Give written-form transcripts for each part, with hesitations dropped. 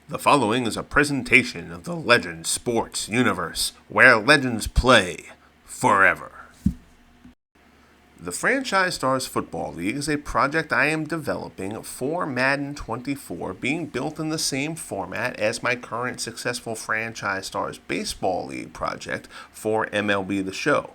The following is a presentation of the Legends Sports Universe, where legends play forever. The Franchise Stars Football League is a project I am developing for Madden 24, being built in the same format as my current successful Franchise Stars Baseball League project for MLB The Show.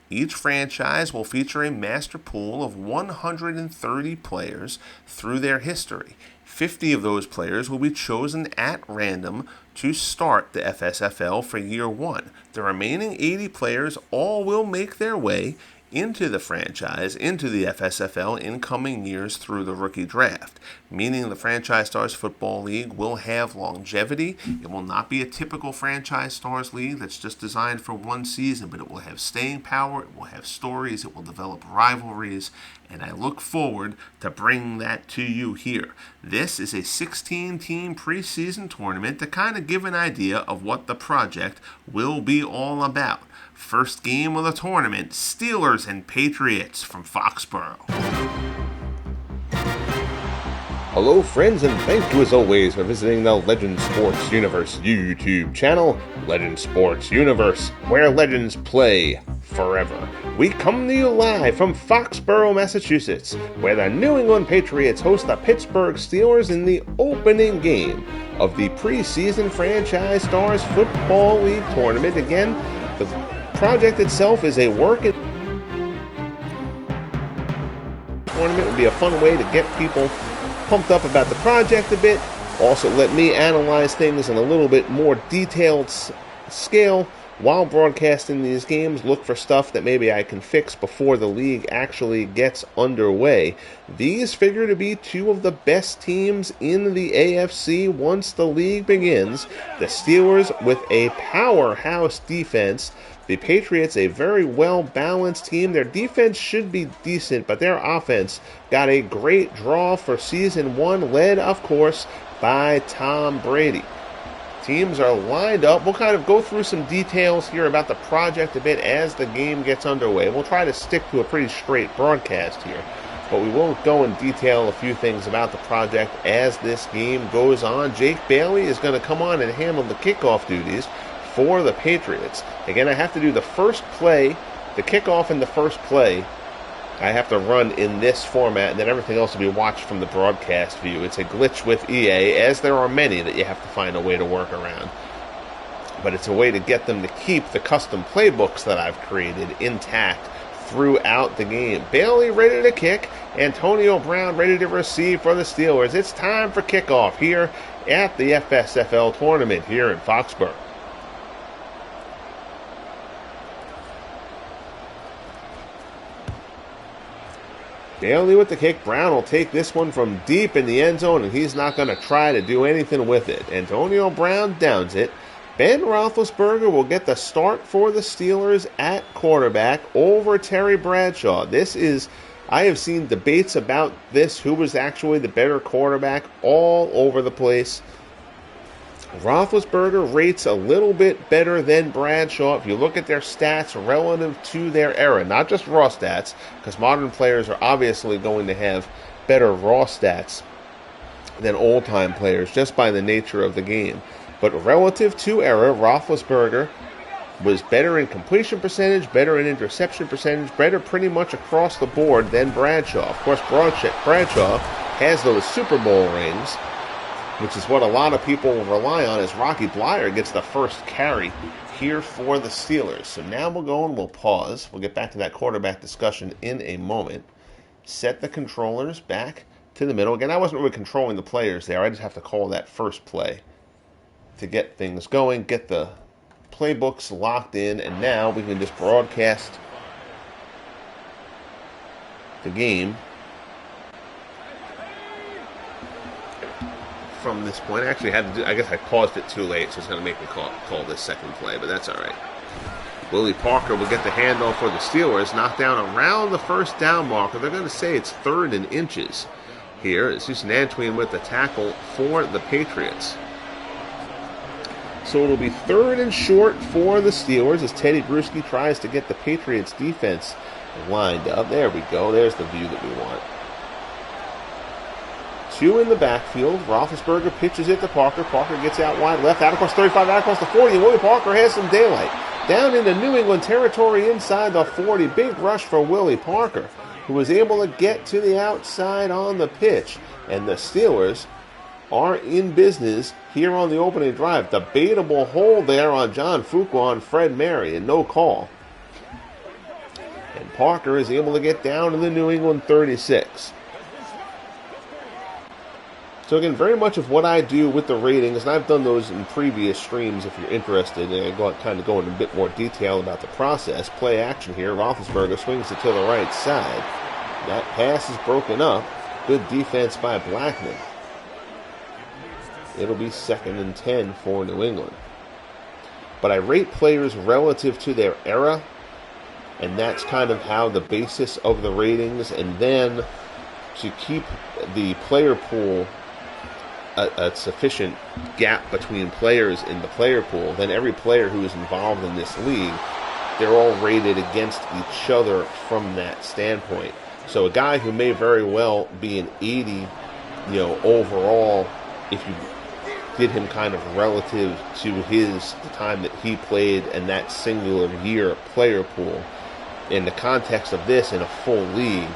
Each franchise will feature a master pool of 130 players through their history. 50 of those players will be chosen at random to start the FSFL for year one. The remaining 80 players all will make their way into the franchise, into the FSFL in coming years through the rookie draft, meaning the Franchise Stars Football League will have longevity. It will not be a typical Franchise Stars League that's just designed for one season, but it will have staying power, it will have stories, it will develop rivalries, and I look forward to bringing that to you here. This is a 16-team preseason tournament to kind of give an idea of what the project will be all about. First game of the tournament, Steelers and Patriots from Foxborough. Hello friends, and thank you as always for visiting the Legends Sports Universe YouTube channel, Legends Sports Universe, where legends play forever. We come to you live from Foxborough, Massachusetts, where the New England Patriots host the Pittsburgh Steelers in the opening game of the preseason Franchise Stars Football League tournament. Again, the project itself is a work in tournament. Would be a fun way to get people pumped up about the project a bit. Also let me analyze things in a little bit more detailed scale while broadcasting these games. Look for stuff that maybe I can fix before the league actually gets underway. These figure to be two of the best teams in the AFC once the league begins. The Steelers with a powerhouse defense. The Patriots, a very well-balanced team. Their defense should be decent, but their offense got a great draw for Season 1, led, of course, by Tom Brady. Teams are lined up. We'll kind of go through some details here about the project a bit as the game gets underway. We'll try to stick to a pretty straight broadcast here, but we will go in detail a few things about the project as this game goes on. Jake Bailey is going to come on and handle the kickoff duties for the Patriots. Again, I have to do the first play, the kickoff and the first play. I have to run in this format, and then everything else will be watched from the broadcast view. It's a glitch with EA, as there are many that you have to find a way to work around. But it's a way to get them to keep the custom playbooks that I've created intact throughout the game. Bailey ready to kick. Antonio Brown ready to receive for the Steelers. It's time for kickoff here at the FSFL tournament here in Foxborough. Bailey with the kick. Brown will take this one from deep in the end zone, and he's not going to try to do anything with it. Antonio Brown downs it. Ben Roethlisberger will get the start for the Steelers at quarterback over Terry Bradshaw. I have seen debates about this, who was actually the better quarterback, all over the place. Roethlisberger rates a little bit better than Bradshaw if you look at their stats relative to their era, not just raw stats, because modern players are obviously going to have better raw stats than old-time players just by the nature of the game. But relative to era, Roethlisberger was better in completion percentage, better in interception percentage, better pretty much across the board than Bradshaw. Of course, Bradshaw has those Super Bowl rings, which is what a lot of people rely on, as Rocky Bleier gets the first carry here for the Steelers. So now we'll go and we'll pause. We'll get back to that quarterback discussion in a moment. Set the controllers back to the middle. Again, I wasn't really controlling the players there. I just have to call that first play to get things going, get the playbooks locked in, and now we can just broadcast the game from this point. I actually had to I guess I paused it too late, so it's going to make me call this second play, but that's all right. Willie Parker will get the handoff for the Steelers, knocked down around the first down marker. They're going to say it's 3rd and inches here. It's Houston Antwine with the tackle for the Patriots. So it'll be 3rd and short for the Steelers as Teddy Bruschi tries to get the Patriots defense lined up. There we go. There's the view that we want. Two in the backfield. Roethlisberger pitches it to Parker. Parker gets out wide left, out across 35, out across the 40. And Willie Parker has some daylight. Down into New England territory inside the 40. Big rush for Willie Parker, who was able to get to the outside on the pitch. And the Steelers are in business here on the opening drive. Debatable hold there on John Fuqua on Fred Mary, and no call. And Parker is able to get down to the New England 36. So again, very much of what I do with the ratings, and I've done those in previous streams if you're interested, and I kind of go into a bit more detail about the process. Play action here. Roethlisberger swings it to the right side. That pass is broken up. Good defense by Blackman. It'll be 2nd and 10 for New England. But I rate players relative to their era, and that's kind of how the basis of the ratings, and then to keep the player pool a sufficient gap between players in the player pool, then every player who is involved in this league, they're all rated against each other from that standpoint. So a guy who may very well be an 80, overall, if you did him kind of relative to the time that he played and that singular year player pool, in the context of this in a full league,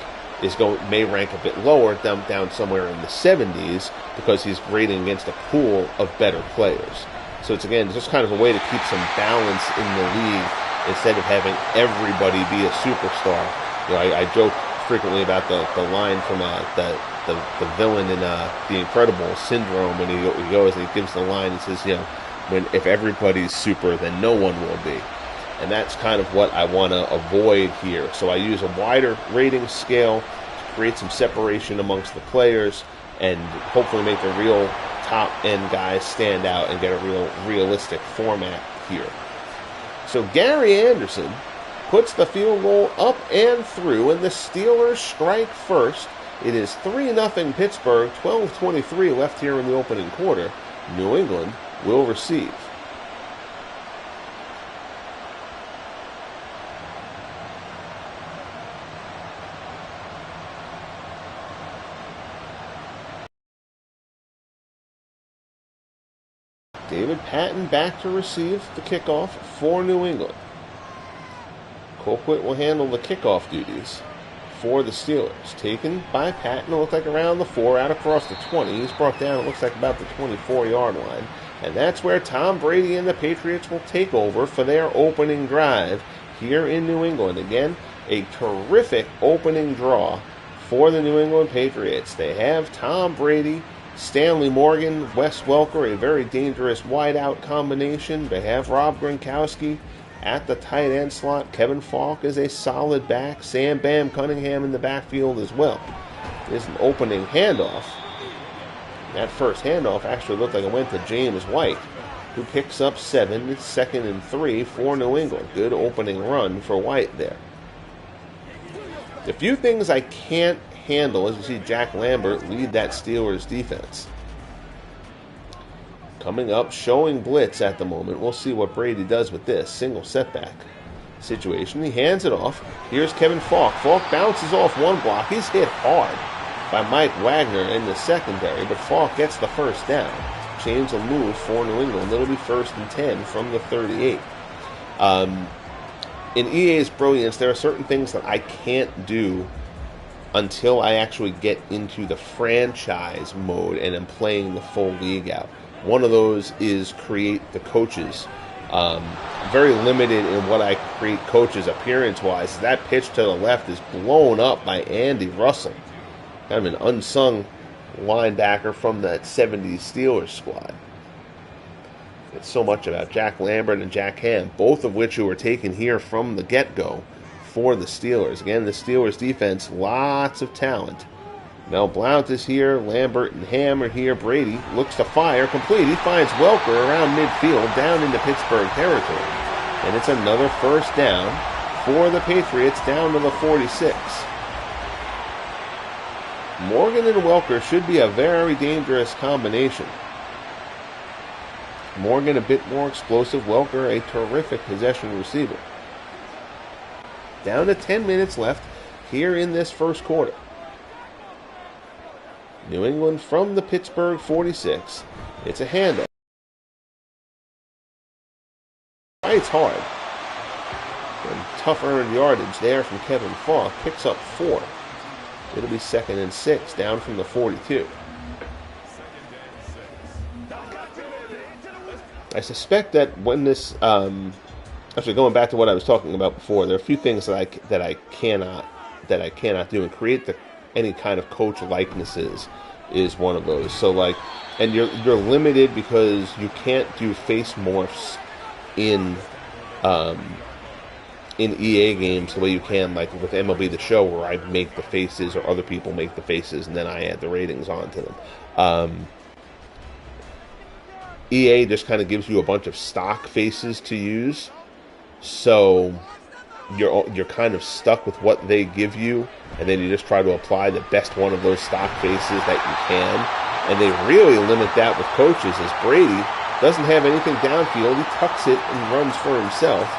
may rank a bit lower, down somewhere in the 70s, because he's rating against a pool of better players. So it's, again, just kind of a way to keep some balance in the league instead of having everybody be a superstar. I joke frequently about the line from the villain in The Incredibles Syndrome, when he goes and he gives the line and says, if everybody's super, then no one will be. And that's kind of what I want to avoid here. So I use a wider rating scale to create some separation amongst the players and hopefully make the real top-end guys stand out and get a real realistic format here. So Gary Anderson puts the field goal up and through, and the Steelers strike first. It is 3-0 Pittsburgh, 12:23 left here in the opening quarter. New England will receive. David Patton back to receive the kickoff for New England. Colquitt will handle the kickoff duties for the Steelers. Taken by Patton, it looks like around the 4, out across the 20. He's brought down, it looks like about the 24-yard line. And that's where Tom Brady and the Patriots will take over for their opening drive here in New England. Again, a terrific opening draw for the New England Patriots. They have Tom Brady, Stanley Morgan, Wes Welker, a very dangerous wideout combination. They have Rob Gronkowski at the tight end slot. Kevin Falk is a solid back. Sam Bam Cunningham in the backfield as well. There's an opening handoff. That first handoff actually looked like it went to James White, who picks up 7. It's 2nd and 3 for New England. Good opening run for White there. A few things I can't handle as we see Jack Lambert lead that Steelers defense. Coming up, showing blitz at the moment. We'll see what Brady does with this single setback situation. He hands it off. Here's Kevin Falk. Falk bounces off one block. He's hit hard by Mike Wagner in the secondary, but Falk gets the first down. Chains will move for New England. It'll be 1st and 10 from the 38. In EA's brilliance, there are certain things that I can't do until I actually get into the franchise mode and am playing the full league out. One of those is create the coaches. Very limited in what I create coaches appearance-wise. That pitch to the left is blown up by Andy Russell, kind of an unsung linebacker from that 70s Steelers squad. It's so much about Jack Lambert and Jack Ham, both of which who were taken here from the get-go for the Steelers. Again, the Steelers defense, lots of talent. Mel Blount is here. Lambert and Ham are here. Brady looks to fire. Complete. He finds Welker around midfield, down into Pittsburgh territory. And it's another first down for the Patriots, down to the 46. Morgan and Welker should be a very dangerous combination. Morgan a bit more explosive. Welker a terrific possession receiver. Down to 10 minutes left here in this first quarter. New England from the Pittsburgh 46. It's a handoff. It's hard. And tough earned yardage there from Kevin Falk. Picks up 4. It'll be 2nd and 6, down from the 42. I suspect that when this, actually going back to what I was talking about before, there are a few things that I cannot do, and create any kind of coach likenesses is one of those. So like, and you're limited because you can't do face morphs in EA games the way you can like with MLB The Show, where I make the faces or other people make the faces and then I add the ratings onto them. EA just kind of gives you a bunch of stock faces to use, so you're kind of stuck with what they give you, and then you just try to apply the best one of those stock faces that you can. And they really limit that with coaches, as Brady doesn't have anything downfield. He tucks it and runs for himself.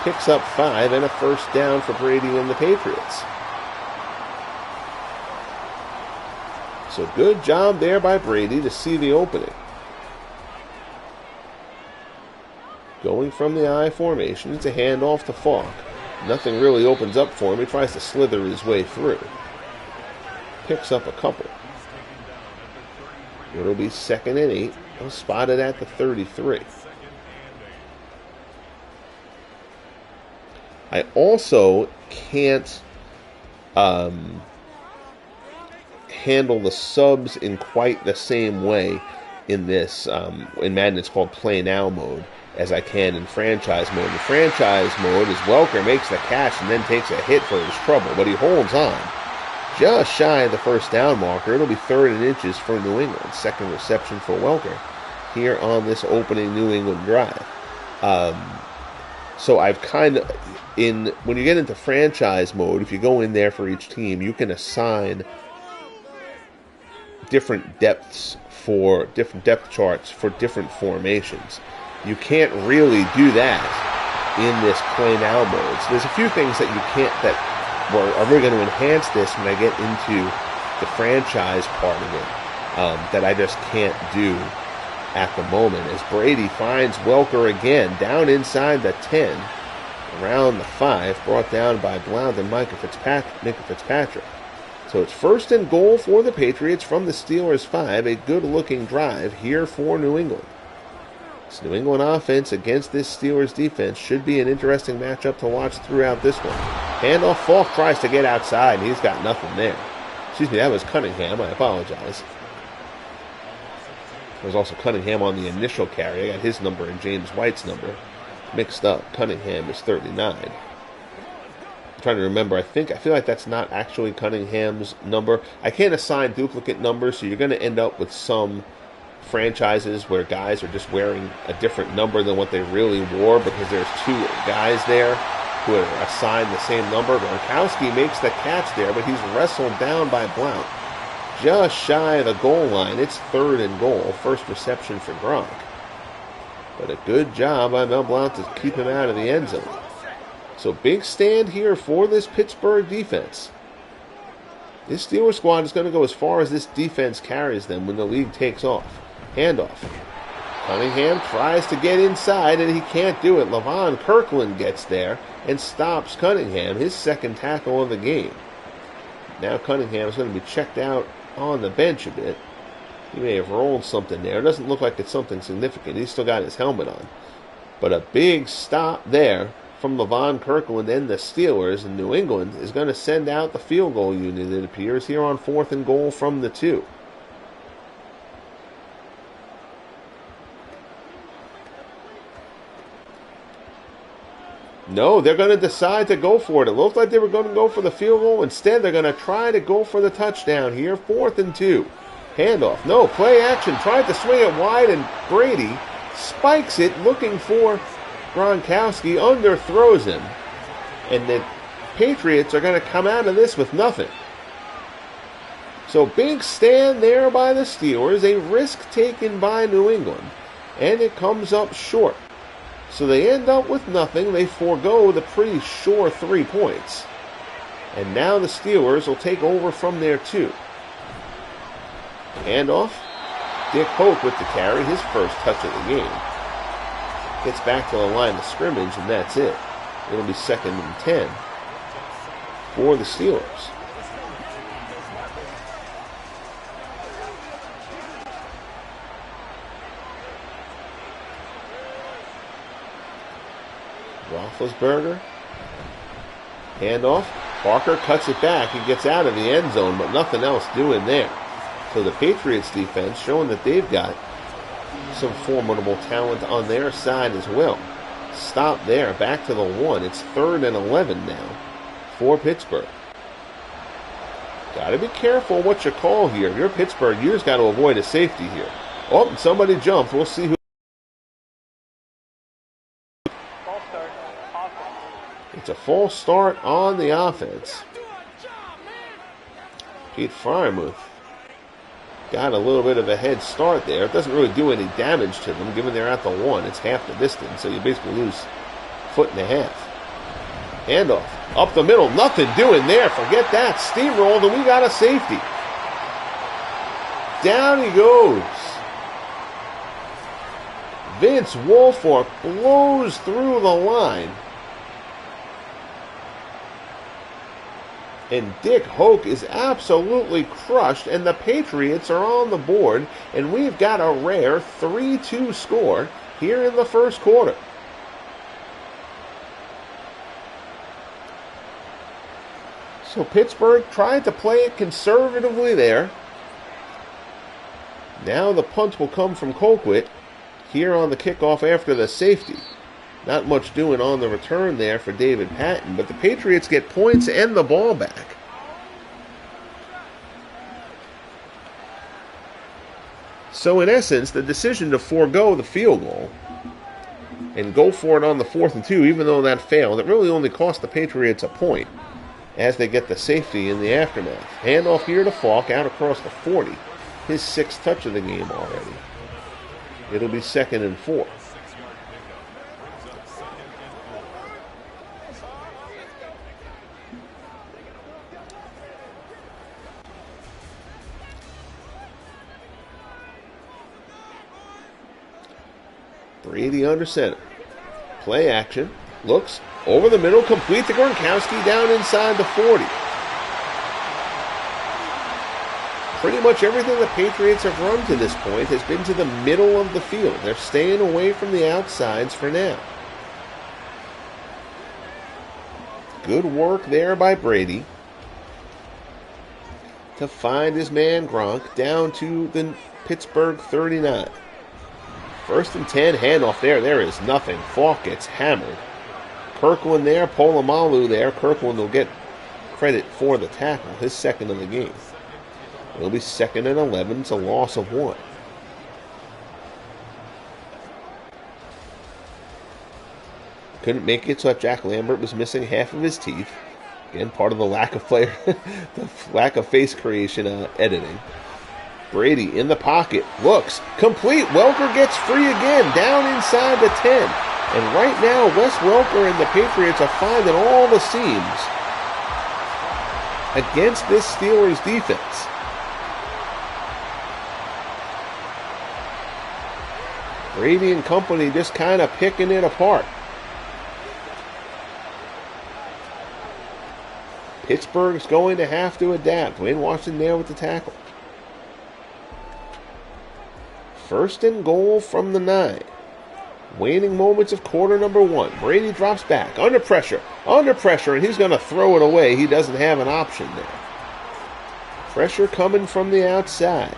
Picks up 5 and a first down for Brady and the Patriots. So good job there by Brady to see the opening. Going from the I formation, it's a handoff to Falk. Nothing really opens up for him. He tries to slither his way through. Picks up a couple. It'll be 2nd and 8. Spotted at the 33. I also can't handle the subs in quite the same way in this. In Madden, it's called Play Now mode, as I can in franchise mode. In franchise mode is Welker makes the catch and then takes a hit for his trouble, but he holds on just shy of the first down marker. It'll be 3rd and inches for New England. 2nd reception for Welker here on this opening New England drive. So I've kind of, when you get into franchise mode, if you go in there for each team, you can assign different depth charts for different formations. You can't really do that in this Play Now mode. So there's a few things that you can't, that are really going to enhance this when I get into the franchise part of it, that I just can't do at the moment. As Brady finds Welker again, down inside the 10, around the 5, brought down by Blount and Micah Fitzpatrick. So it's 1st and goal for the Patriots from the Steelers' 5. A good-looking drive here for New England. This New England offense against this Steelers defense should be an interesting matchup to watch throughout this one. Handoff, Falk tries to get outside, and he's got nothing there. Excuse me, that was Cunningham. I apologize. There was also Cunningham on the initial carry. I got his number and James White's number mixed up. Cunningham is 39. I'm trying to remember. I feel like that's not actually Cunningham's number. I can't assign duplicate numbers, so you're going to end up with some franchises where guys are just wearing a different number than what they really wore because there's 2 guys there who are assigned the same number. Gronkowski makes the catch there, but he's wrestled down by Blount just shy of the goal line. It's 3rd and goal. First reception for Gronk. But a good job by Mel Blount to keep him out of the end zone. So big stand here for this Pittsburgh defense. This Steelers squad is going to go as far as this defense carries them when the league takes off. Handoff. Cunningham tries to get inside, and he can't do it. Levon Kirkland gets there and stops Cunningham, his 2nd tackle of the game. Now Cunningham is going to be checked out on the bench a bit. He may have rolled something there. It doesn't look like it's something significant. He's still got his helmet on. But a big stop there from Levon Kirkland and the Steelers, and New England is going to send out the field goal unit, it appears, here on 4th and goal from the 2. No, they're going to decide to go for it. It looked like they were going to go for the field goal. Instead, they're going to try to go for the touchdown here. 4th and 2. Handoff. No, play action. Tried to swing it wide, and Brady spikes it looking for Gronkowski. Underthrows him. And the Patriots are going to come out of this with nothing. So big stand there by the Steelers. A risk taken by New England. And it comes up short. So they end up with nothing. They forego the pretty sure 3 points. And now the Steelers will take over from there 2. Handoff. Dick Hoke with the carry, his first touch of the game. Gets back to the line of scrimmage, and that's it. It'll be 2nd and 10 for the Steelers. Roethlisberger. Handoff. Parker cuts it back. He gets out of the end zone, but nothing else doing there. So the Patriots defense showing that they've got some formidable talent on their side as well. Stop there. Back to the 1. It's 3rd and 11 now for Pittsburgh. Got to be careful what you call here. If you're Pittsburgh, you just got to avoid a safety here. Oh, and somebody jumped. We'll see who. It's a false start on the offense. Pete Fryermuth got a little bit of a head start there. It doesn't really do any damage to them, given they're at the 1. It's half the distance, so you basically lose 1.5 foot. Handoff. Up the middle. Nothing doing there. Forget that. Steamrolled, and we got a safety. Down he goes. Vince Wilfork blows through the line. And Dick Hoke is absolutely crushed, and the Patriots are on the board, and we've got a rare 3-2 score here in the first quarter. So Pittsburgh tried to play it conservatively there. Now the punt will come from Colquitt here on the kickoff after the safety. Not much doing on the return there for David Patton, but the Patriots get points and the ball back. So in essence, the decision to forego the field goal and go for it on the 4th and 2, even though that failed, it really only cost the Patriots a point as they get the safety in the aftermath. Handoff here to Falk out across the 40. His 6th touch of the game already. It'll be 2nd and 4. Brady under center. Play action. Looks over the middle. Complete to Gronkowski down inside the 40. Pretty much everything the Patriots have run to this point has been to the middle of the field. They're staying away from the outsides for now. Good work there by Brady to find his man Gronk down to the Pittsburgh 39. 1st and 10, handoff there. There is nothing. Falk gets hammered. Kirkland there, Polamalu there. Kirkland will get credit for the tackle, his 2nd of the game. It'll be 2nd and 11. It's a loss of 1. Couldn't make it, so Jack Lambert was missing half of his teeth. Again, part of the lack of player, the lack of face creation editing. Brady in the pocket, looks, complete. Welker gets free again, down inside the 10. And right now, Wes Welker and the Patriots are finding all the seams against this Steelers defense. Brady and company just kind of picking it apart. Pittsburgh's going to have to adapt. Wayne Washington there with the tackle. 1st and goal from the 9. Waning moments of quarter number 1. Brady drops back. Under pressure, and he's going to throw it away. He doesn't have an option there. Pressure coming from the outside.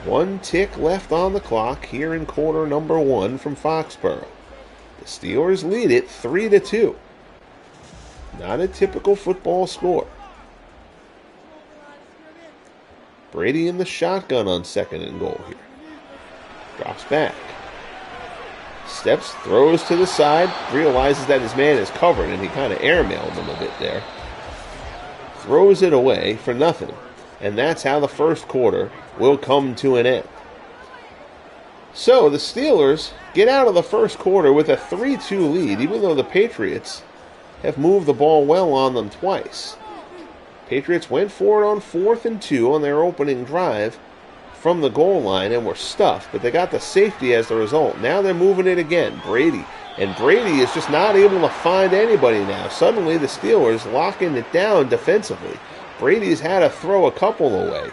1 tick left on the clock here in quarter number 1 from Foxborough. The Steelers lead it 3-2. Not a typical football score. Brady in the shotgun on 2nd and goal here. Drops back. Steps, throws to the side, realizes that his man is covered, and he kind of airmailed him a bit there. Throws it away for nothing. And that's how the first quarter will come to an end. So the Steelers get out of the first quarter with a 3-2 lead, even though the Patriots have moved the ball well on them twice. Patriots went for it on 4th and 2 on their opening drive from the goal line and were stuffed, but they got the safety as the result. Now they're moving it again. Brady is just not able to find anybody now. Suddenly the Steelers locking it down defensively. Brady's had to throw a couple away.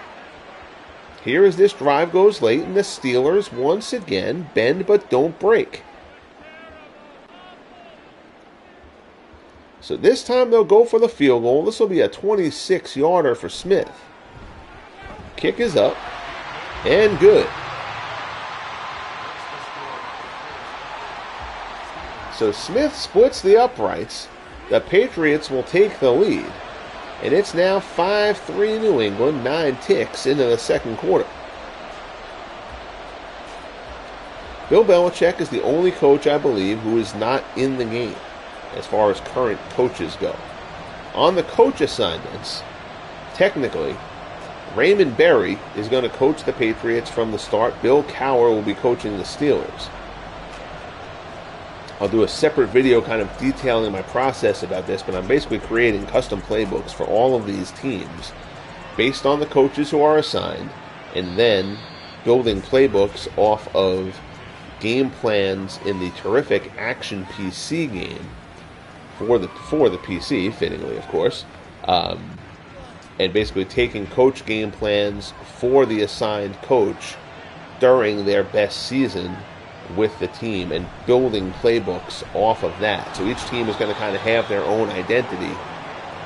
Here as this drive goes late, and the Steelers once again bend but don't break. So this time they'll go for the field goal. This will be a 26-yarder for Smith. Kick is up and good. So Smith splits the uprights. The Patriots will take the lead. And it's now 5-3 New England, 9 ticks into the second quarter. Bill Belichick is the only coach, I believe, who is not in the game as far as current coaches go. On the coach assignments, technically, Raymond Berry is going to coach the Patriots from the start. Bill Cowher will be coaching the Steelers. I'll do a separate video kind of detailing my process about this, but I'm basically creating custom playbooks for all of these teams based on the coaches who are assigned, and then building playbooks off of game plans in the terrific Action PC game for the PC, fittingly, of course, and basically taking coach game plans for the assigned coach during their best season with the team and building playbooks off of that. So each team is going to kind of have their own identity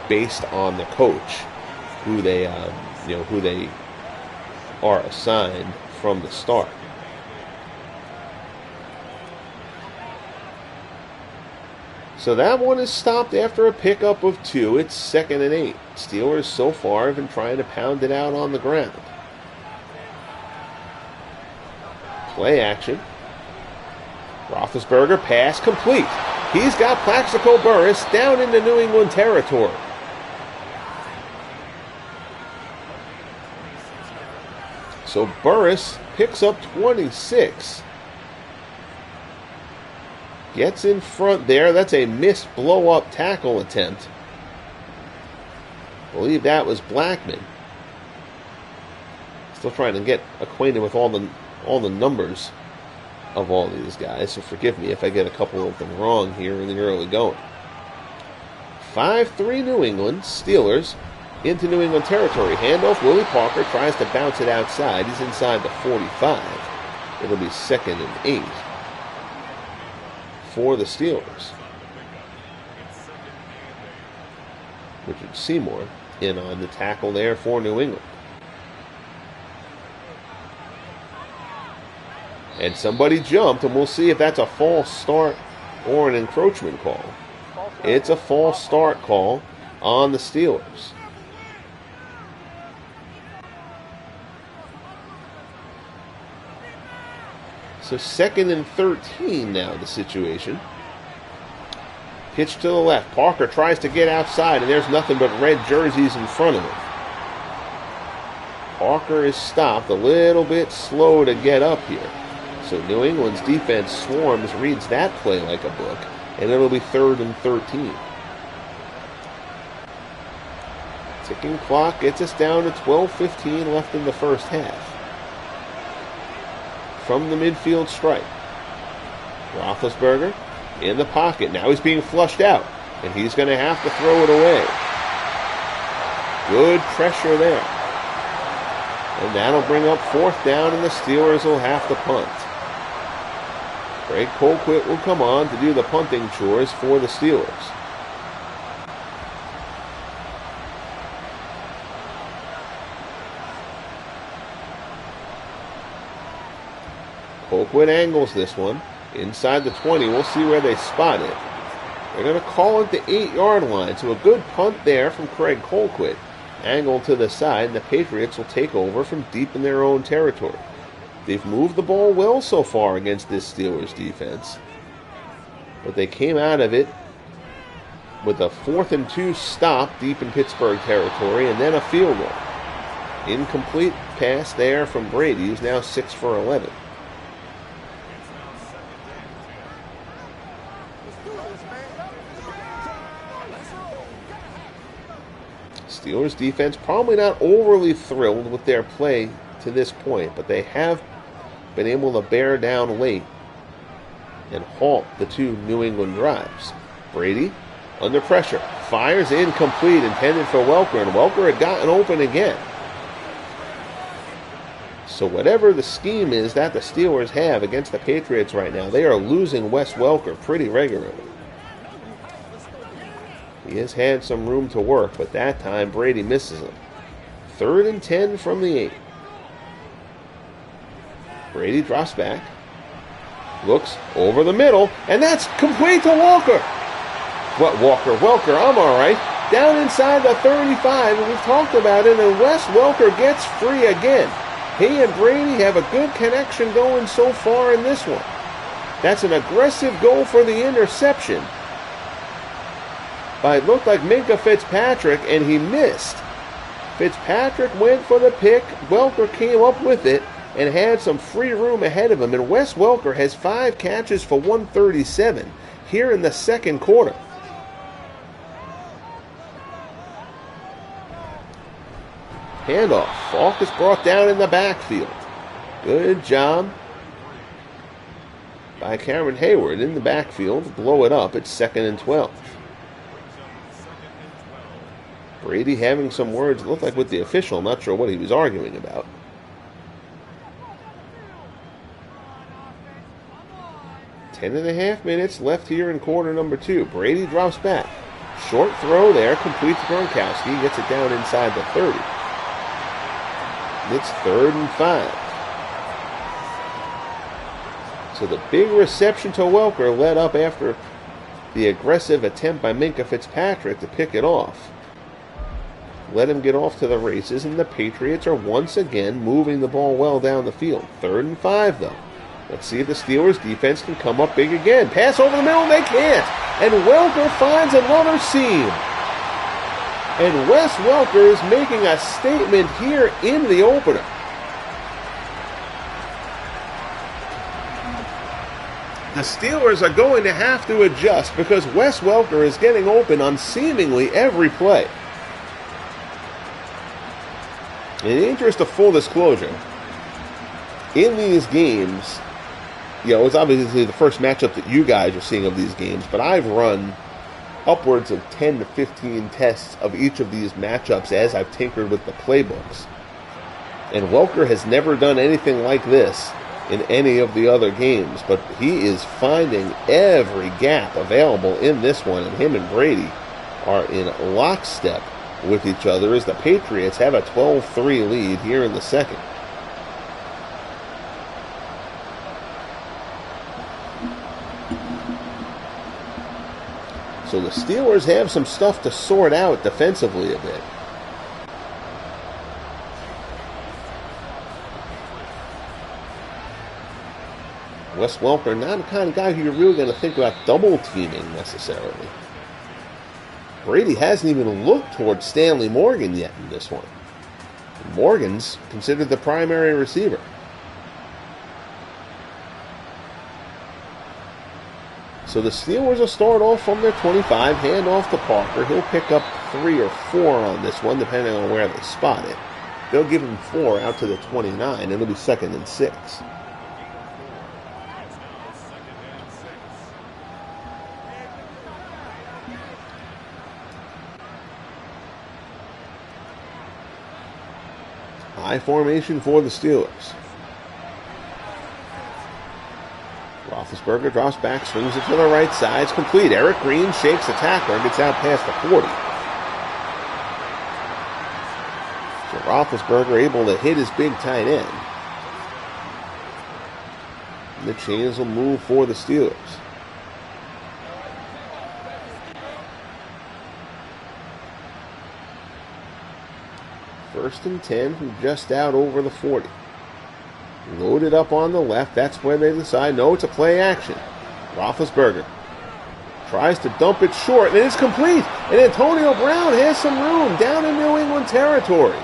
based on the coach who they are assigned from the start. So that one is stopped after a pickup of 2. It's 2nd and 8. Steelers so far have been trying to pound it out on the ground. Play action. Roethlisberger pass complete. He's got Plaxico Burress down into New England territory. So Burress picks up 26. Gets in front there. That's a missed blow-up tackle attempt. I believe that was Blackman. Still trying to get acquainted with all the numbers of all these guys, so forgive me if I get a couple of them wrong here in the early going. 5-3 New England. Steelers into New England territory. Handoff. Willie Parker tries to bounce it outside. He's inside the 45. It'll be 2nd and 8 for the Steelers. Richard Seymour in on the tackle there for New England. And somebody jumped, and we'll see if that's a false start or an encroachment call. It's a false start call on the Steelers. So 2nd and 13 now the situation. Pitch to the left. Parker tries to get outside, and there's nothing but red jerseys in front of him. Parker is stopped, a little bit slow to get up here. So New England's defense swarms, reads that play like a book, and it'll be 3rd and 13. Ticking clock gets us down to 12:15 left in the first half. From the midfield stripe, Roethlisberger in the pocket. Now he's being flushed out, and he's going to have to throw it away. Good pressure there. And that'll bring up 4th down, and the Steelers will have to punt. Greg Colquitt will come on to do the punting chores for the Steelers. Colquitt angles this one inside the 20. We'll see where they spot it. They're going to call it the 8-yard line. So a good punt there from Craig Colquitt. Angle to the side, and the Patriots will take over from deep in their own territory. They've moved the ball well so far against this Steelers defense, but they came out of it with a 4th and 2 stop deep in Pittsburgh territory, and then a field goal. Incomplete pass there from Brady, who's now 6 for 11. Steelers defense probably not overly thrilled with their play to this point, but they have been able to bear down late and halt the two New England drives. Brady, under pressure, fires incomplete, intended for Welker, and Welker had gotten open again. So whatever the scheme is that the Steelers have against the Patriots right now, they are losing Wes Welker pretty regularly. He has had some room to work, but that time Brady misses him. 3rd and 10 from the 8. Brady drops back, looks over the middle, and that's complete to Walker. What, Welker, I'm all right. Down inside the 35, and we've talked about it, and Wes Welker gets free again. He and Brady have a good connection going so far in this one. That's an aggressive goal for the interception. But it looked like Minkah Fitzpatrick, and he missed. Fitzpatrick went for the pick. Welker came up with it and had some free room ahead of him. And Wes Welker has 5 catches for 137 here in the second quarter. Handoff. Falk is brought down in the backfield. Good job by Cameron Hayward in the backfield. Blow it up. It's 2nd and 12. Brady having some words, it looked like with the official. Not sure what he was arguing about. Ten and a half minutes left here in quarter number 2. Brady drops back. Short throw there, complete to Gronkowski. Gets it down inside the 30. It's 3rd and 5. So the big reception to Welker led up after the aggressive attempt by Minkah Fitzpatrick to pick it off. Let him get off to the races, and the Patriots are once again moving the ball well down the field. 3rd and 5, though. Let's see if the Steelers defense can come up big again. Pass over the middle, they can't. And Welker finds another seam. And Wes Welker is making a statement here in the opener. The Steelers are going to have to adjust because Wes Welker is getting open on seemingly every play. In the interest of full disclosure, in these games, it's obviously the first matchup that you guys are seeing of these games, but I've run upwards of 10 to 15 tests of each of these matchups as I've tinkered with the playbooks. And Welker has never done anything like this in any of the other games, but he is finding every gap available in this one, and him and Brady are in lockstep with each other as the Patriots have a 12-3 lead here in the second. So the Steelers have some stuff to sort out defensively a bit. Wes Welker, not the kind of guy who you're really going to think about double teaming necessarily. Brady hasn't even looked towards Stanley Morgan yet in this one. Morgan's considered the primary receiver. So the Steelers will start off from their 25, hand off to Parker. He'll pick up 3 or 4 on this one, depending on where they spot it. They'll give him 4 out to the 29. It'll be 2nd and 6. High formation for the Steelers. Roethlisberger drops back, swings it to the right side. It's complete. Eric Green shakes the tackler and gets out past the 40. So Roethlisberger able to hit his big tight end. And the chains will move for the Steelers. First and 10 from just out over the 40. Loaded up on the left. That's where they decide, no, it's a play action. Roethlisberger tries to dump it short, and it's complete. And Antonio Brown has some room down in New England territory.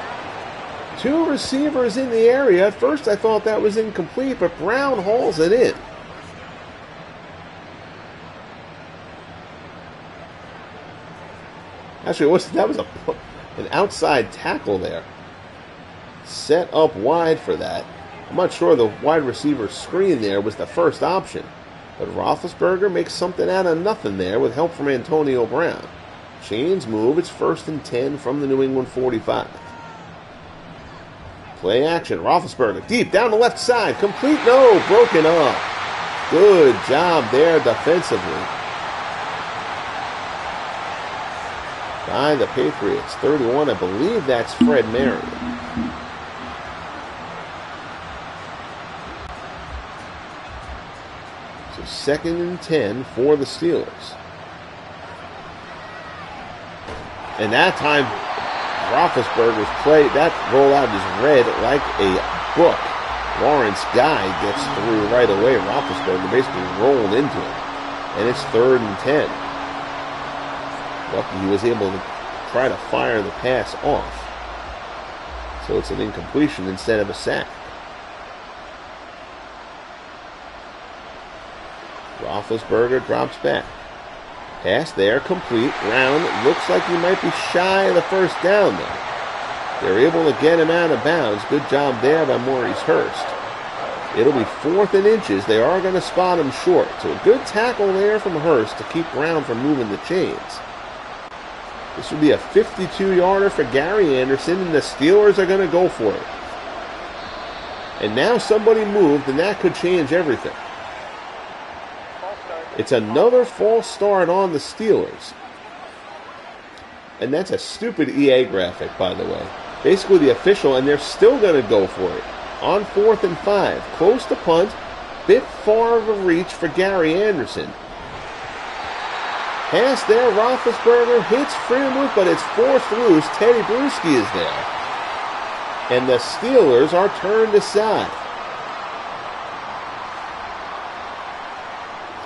2 receivers in the area. At first I thought that was incomplete, but Brown hauls it in. Actually, that was An outside tackle there. Set up wide for that. I'm not sure the wide receiver screen there was the first option. But Roethlisberger makes something out of nothing there with help from Antonio Brown. Chains move. It's 1st and 10 from the New England 45. Play action. Roethlisberger deep down the left side. Complete. No. Broken up. Good job there defensively by the Patriots. 31. I believe that's Fred Marion. So 2nd and 10 for the Steelers. And that time, Roethlisberger's play, that rollout is read like a book. Lawrence Guy gets through right away. Roethlisberger basically rolled into him. And it's 3rd and 10. Lucky he was able to try to fire the pass off. So it's an incompletion instead of a sack. Roethlisberger drops back. Pass there, complete. Brown looks like he might be shy of the first down there. They're able to get him out of bounds. Good job there by Maurice Hurst. It'll be 4th and inches. They are going to spot him short. So a good tackle there from Hurst to keep Brown from moving the chains. This will be a 52-yarder for Gary Anderson, and the Steelers are going to go for it. And now somebody moved, and that could change everything. It's another false start on the Steelers. And that's a stupid EA graphic, by the way. Basically the official, and they're still going to go for it. On 4th and 5. Close to punt. Bit far of a reach for Gary Anderson. Pass there. Roethlisberger hits Freemuth, but it's forced loose. Teddy Bruschi is there. And the Steelers are turned aside.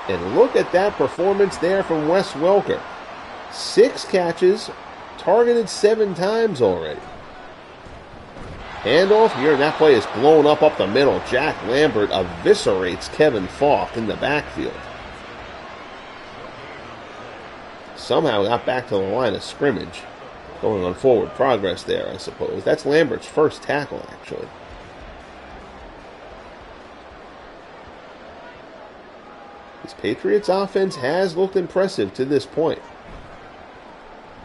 And look at that performance there from Wes Welker. 6 catches, targeted 7 times already. Handoff here, and that play is blown up the middle. Jack Lambert eviscerates Kevin Falk in the backfield. Somehow got back to the line of scrimmage. Going on forward progress there, I suppose. That's Lambert's first tackle, actually. This Patriots offense has looked impressive to this point.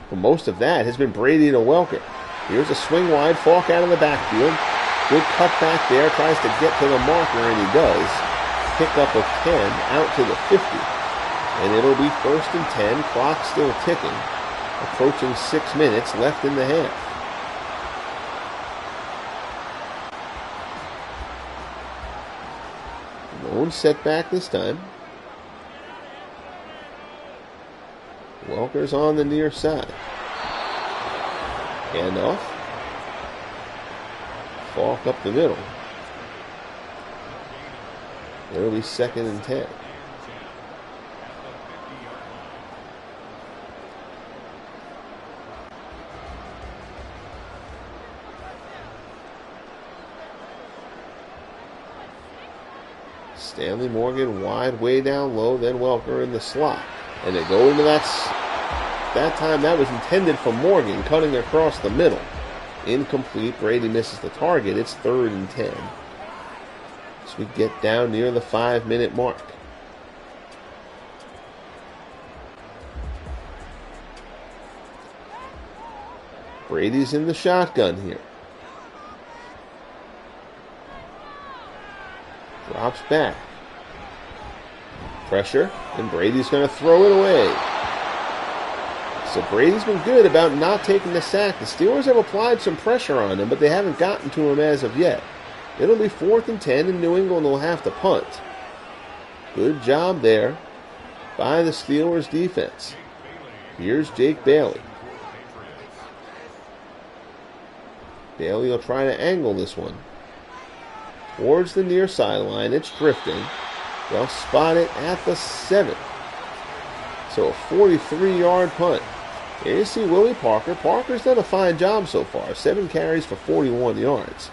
But most of that has been Brady to Welker. Here's a swing wide, Falk out of the backfield. Good cutback there, tries to get to the marker, and he does. Pick up of 10, out to the 50. And it'll be 1st and 10, clock still ticking. Approaching 6 minutes left in the half. Lone setback this time. Welker's on the near side. Handoff. Falk up the middle. It'll be 2nd and 10. Stanley Morgan wide, way down low, then Welker in the slot. And they go into that time that was intended for Morgan, cutting across the middle. Incomplete. Brady misses the target. It's 3rd and 10. So we get down near the 5-minute mark. Brady's in the shotgun here. Drops back. Pressure, and Brady's going to throw it away. So Brady's been good about not taking the sack. The Steelers have applied some pressure on him, but they haven't gotten to him as of yet. It'll be 4th and 10, and New England will have to punt. Good job there by the Steelers defense. Here's Jake Bailey. Bailey will try to angle this one towards the near sideline. It's drifting. They'll spot it at the 7. So a 43-yard punt. Here you see Willie Parker. Parker's done a fine job so far. 7 carries for 41 yards.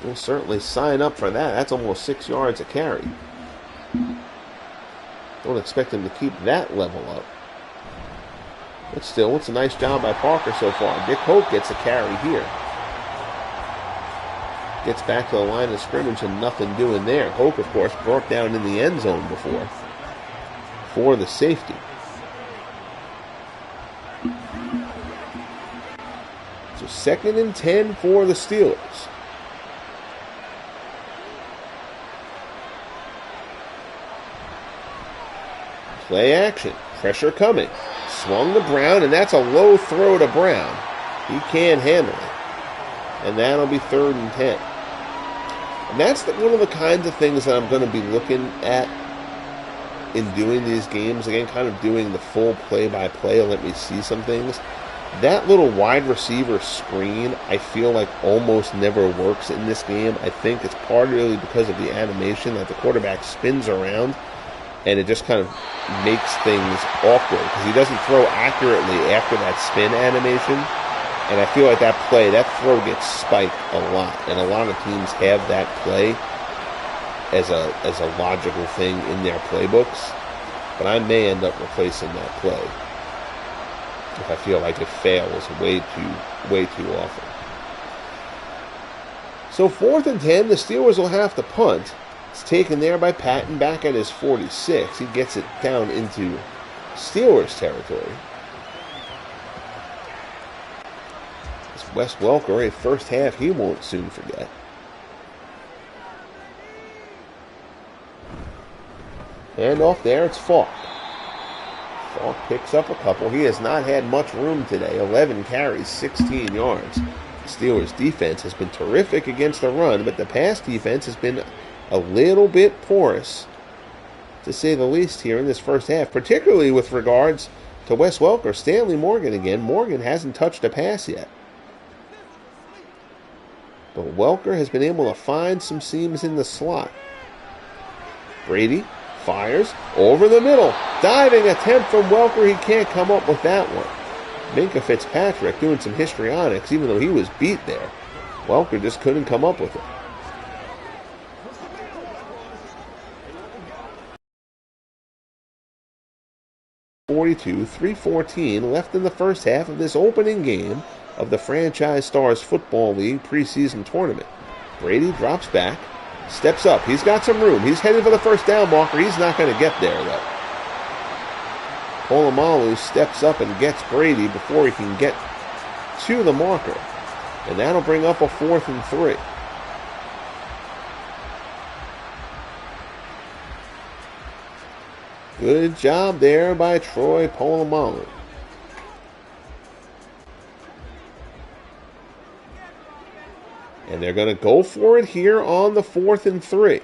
We'll certainly sign up for that. That's almost 6 yards a carry. Don't expect him to keep that level up. But still, it's a nice job by Parker so far. Dick Hoke gets a carry here. Gets back to the line of scrimmage and nothing doing there. Hoke, of course, brought down in the end zone before for the safety. So 2nd and 10 for the Steelers. Play action. Pressure coming. Swung to Brown, and that's a low throw to Brown. He can't handle it. And that'll be 3rd and 10. And that's one of the kinds of things that I'm going to be looking at in doing these games. Again, kind of doing the full play-by-play and let me see some things. That little wide receiver screen, I feel like almost never works in this game. I think it's partly because of the animation that the quarterback spins around, and it just kind of makes things awkward because he doesn't throw accurately after that spin animation. And I feel like that throw gets spiked a lot, and a lot of teams have that play as a logical thing in their playbooks. But I may end up replacing that play if I feel like it fails way too often. So 4th and 10, the Steelers will have to punt. It's taken there by Patton back at his 46. He gets it down into Steelers territory. Wes Welker, a first half he won't soon forget. And off there, it's Falk. Falk picks up a couple. He has not had much room today. 11 carries, 16 yards. The Steelers' defense has been terrific against the run, but the pass defense has been a little bit porous, to say the least, here in this first half, particularly with regards to Wes Welker. Stanley Morgan again. Morgan hasn't touched a pass yet. But Welker has been able to find some seams in the slot. Brady fires over the middle. Diving attempt from Welker. He can't come up with that one. Minkah Fitzpatrick doing some histrionics, even though he was beat there. Welker just couldn't come up with it. .3:14 left in the first half of this opening game of the Franchise Stars Football League preseason tournament. Brady drops back, steps up. He's got some room. He's headed for the first down marker. He's not going to get there, though. Polamalu steps up and gets Brady before he can get to the marker. And that'll bring up a 4th and 3. Good job there by Troy Polamalu. And they're going to go for it here on the 4th and 3.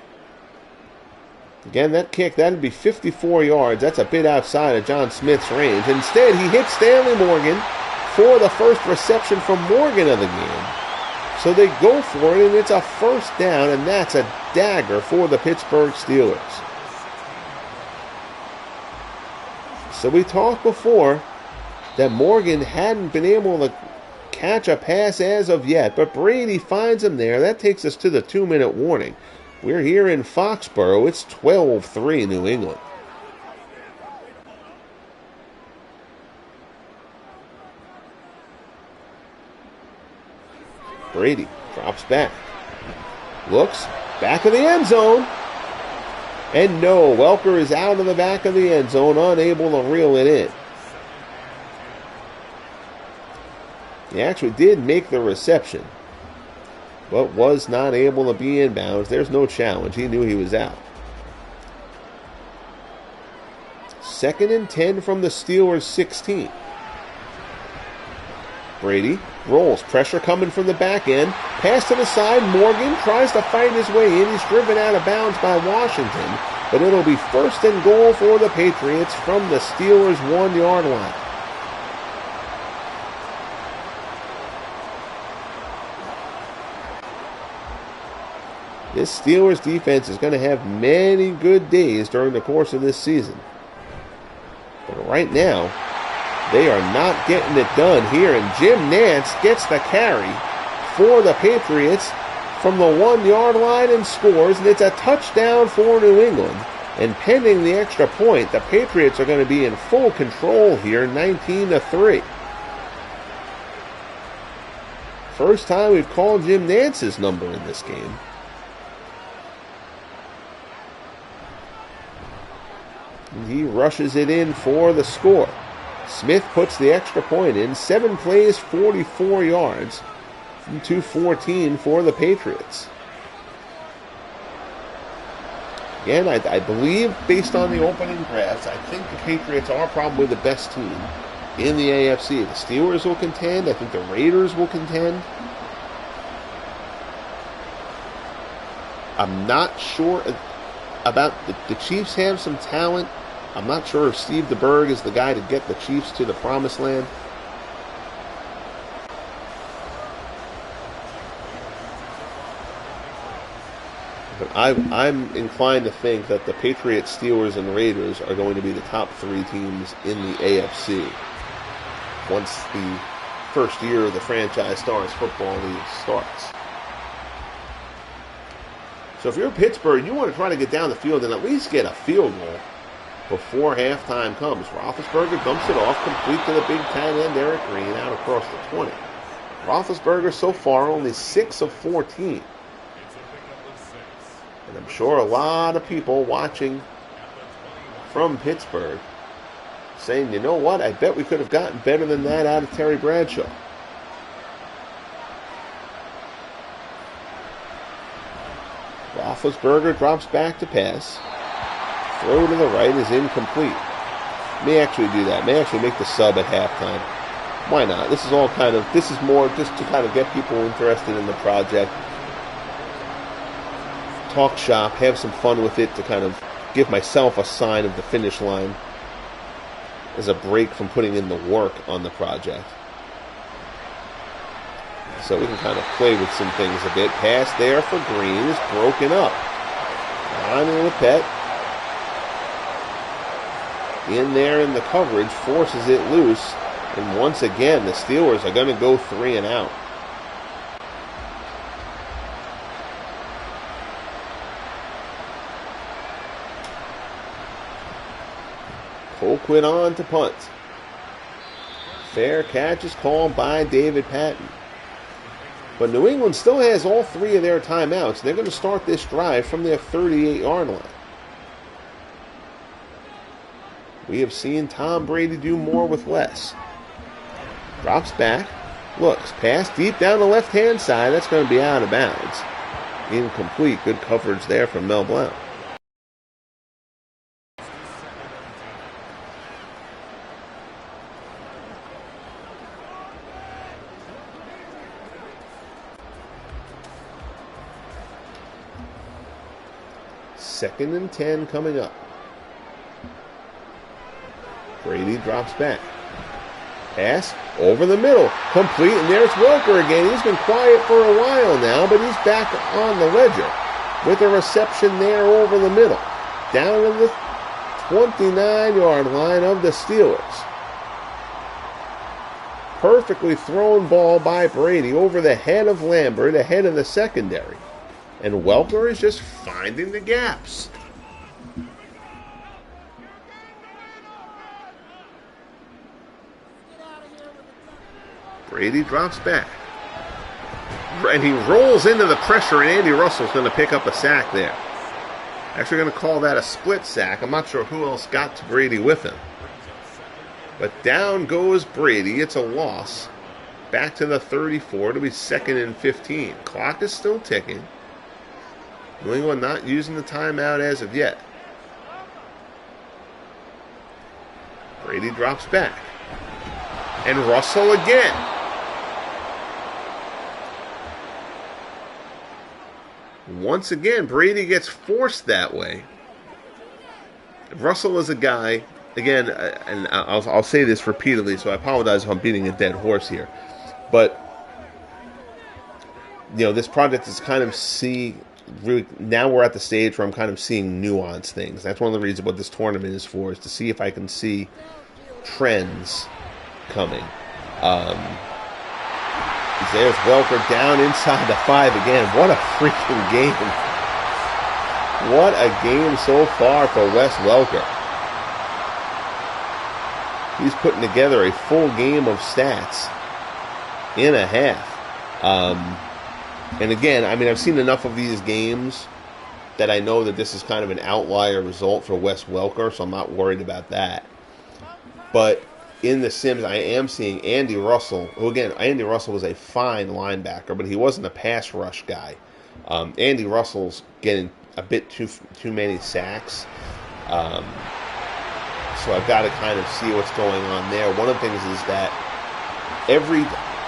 Again, that kick, that'd be 54 yards. That's a bit outside of John Smith's range. Instead, he hits Stanley Morgan for the first reception from Morgan of the game. So they go for it, and it's a first down, and that's a dagger for the Pittsburgh Steelers. So we talked before that Morgan hadn't been able to catch a pass as of yet, but Brady finds him there. That takes us to the 2-minute warning. We're here in Foxborough. It's 12-3 New England. Brady drops back. Looks back of the end zone. And no, Welker is out of the back of the end zone, unable to reel it in. He actually did make the reception, but was not able to be in bounds. There's no challenge. He knew he was out. 2nd and 10 from the Steelers' 16. Brady rolls. Pressure coming from the back end. Pass to the side. Morgan tries to fight his way in. He's driven out of bounds by Washington, but it'll be 1st and goal for the Patriots from the Steelers' 1-yard line. This Steelers defense is going to have many good days during the course of this season. But right now, they are not getting it done here. And Jim Nance gets the carry for the Patriots from the 1-yard line and scores. And it's a touchdown for New England. And pending the extra point, the Patriots are going to be in full control here, 19-3. First time we've called Jim Nance's number in this game. And he rushes it in for the score. Smith puts the extra point in. 7 plays, 44 yards. From 2:14 for the Patriots. Again, I believe, based on the opening drafts, I think the Patriots are probably the best team in the AFC. The Steelers will contend. I think the Raiders will contend. I'm not sure about the Chiefs have some talent. I'm not sure if Steve DeBerg is the guy to get the Chiefs to the promised land. But I'm inclined to think that the Patriots, Steelers, and Raiders are going to be the top 3 teams in the AFC once the first year of the Franchise Stars Football League starts. So if you're Pittsburgh, you want to try to get down the field and at least get a field goal before halftime comes. Roethlisberger dumps it off, complete to the big tight end Eric Green out across the 20. Roethlisberger so far only 6 of 14. And I'm sure a lot of people watching from Pittsburgh saying, you know what, I bet we could have gotten better than that out of Terry Bradshaw. Roethlisberger drops back to pass. Throw to the right is incomplete. May actually do that. May actually make the sub at halftime. Why not? This is more just to kind of get people interested in the project. Talk shop, have some fun with it to kind of give myself a sign of the finish line as a break from putting in the work on the project. So we can kind of play with some things a bit. Pass there for Green is broken up. Ronnie Lepet in there in the coverage, forces it loose. And once again, the Steelers are going to go 3 and out. Colquitt on to punt. Fair catch is called by David Patton. But New England still has all 3 of their timeouts. They're going to start this drive from their 38-yard line. We have seen Tom Brady do more with less. Drops back. Looks. Pass deep down the left-hand side. That's going to be out of bounds. Incomplete. Good coverage there from Mel Blount. Second and 10 coming up. Brady drops back. Pass over the middle. Complete, and there's Welker again. He's been quiet for a while now, but he's back on the ledger with a reception there over the middle. Down to the 29-yard line of the Steelers. Perfectly thrown ball by Brady over the head of Lambert, ahead of the secondary. And Welker is just finding the gaps. Brady drops back. And he rolls into the pressure, and Andy Russell's going to pick up a sack there. Actually going to call that a split sack. I'm not sure who else got to Brady with him. But down goes Brady. It's a loss. Back to the 34. It'll be 2nd and 15. Clock is still ticking. New England not using the timeout as of yet. Brady drops back. And Russell again. Once again, Brady gets forced that way. Russell is a guy, again, and I'll say this repeatedly, so I apologize if I'm beating a dead horse here. But, you know, this project is kind of really, now we're at the stage where I'm kind of seeing nuanced things. That's one of the reasons what this tournament is for, is to see if I can see trends coming. There's Welker down inside the 5 again. What a freaking game. What a game so far for Wes Welker. He's putting together a full game of stats in a half. And again, I mean, I've seen enough of these games that I know that this is kind of an outlier result for Wes Welker, so I'm not worried about that. But in the Sims, I am seeing Andy Russell, who again, Andy Russell was a fine linebacker, but he wasn't a pass rush guy. Andy Russell's getting a bit too many sacks. So I've got to kind of see what's going on there. One of the things is that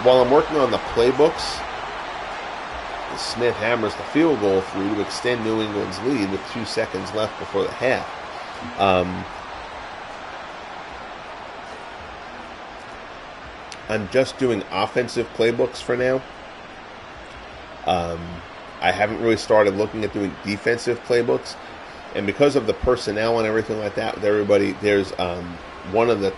while I'm working on the playbooks, Smith hammers the field goal through to extend New England's lead with 2 seconds left before the half. I'm just doing offensive playbooks for now. I haven't really started looking at doing defensive playbooks. And because of the personnel and everything like that with everybody, there's one of the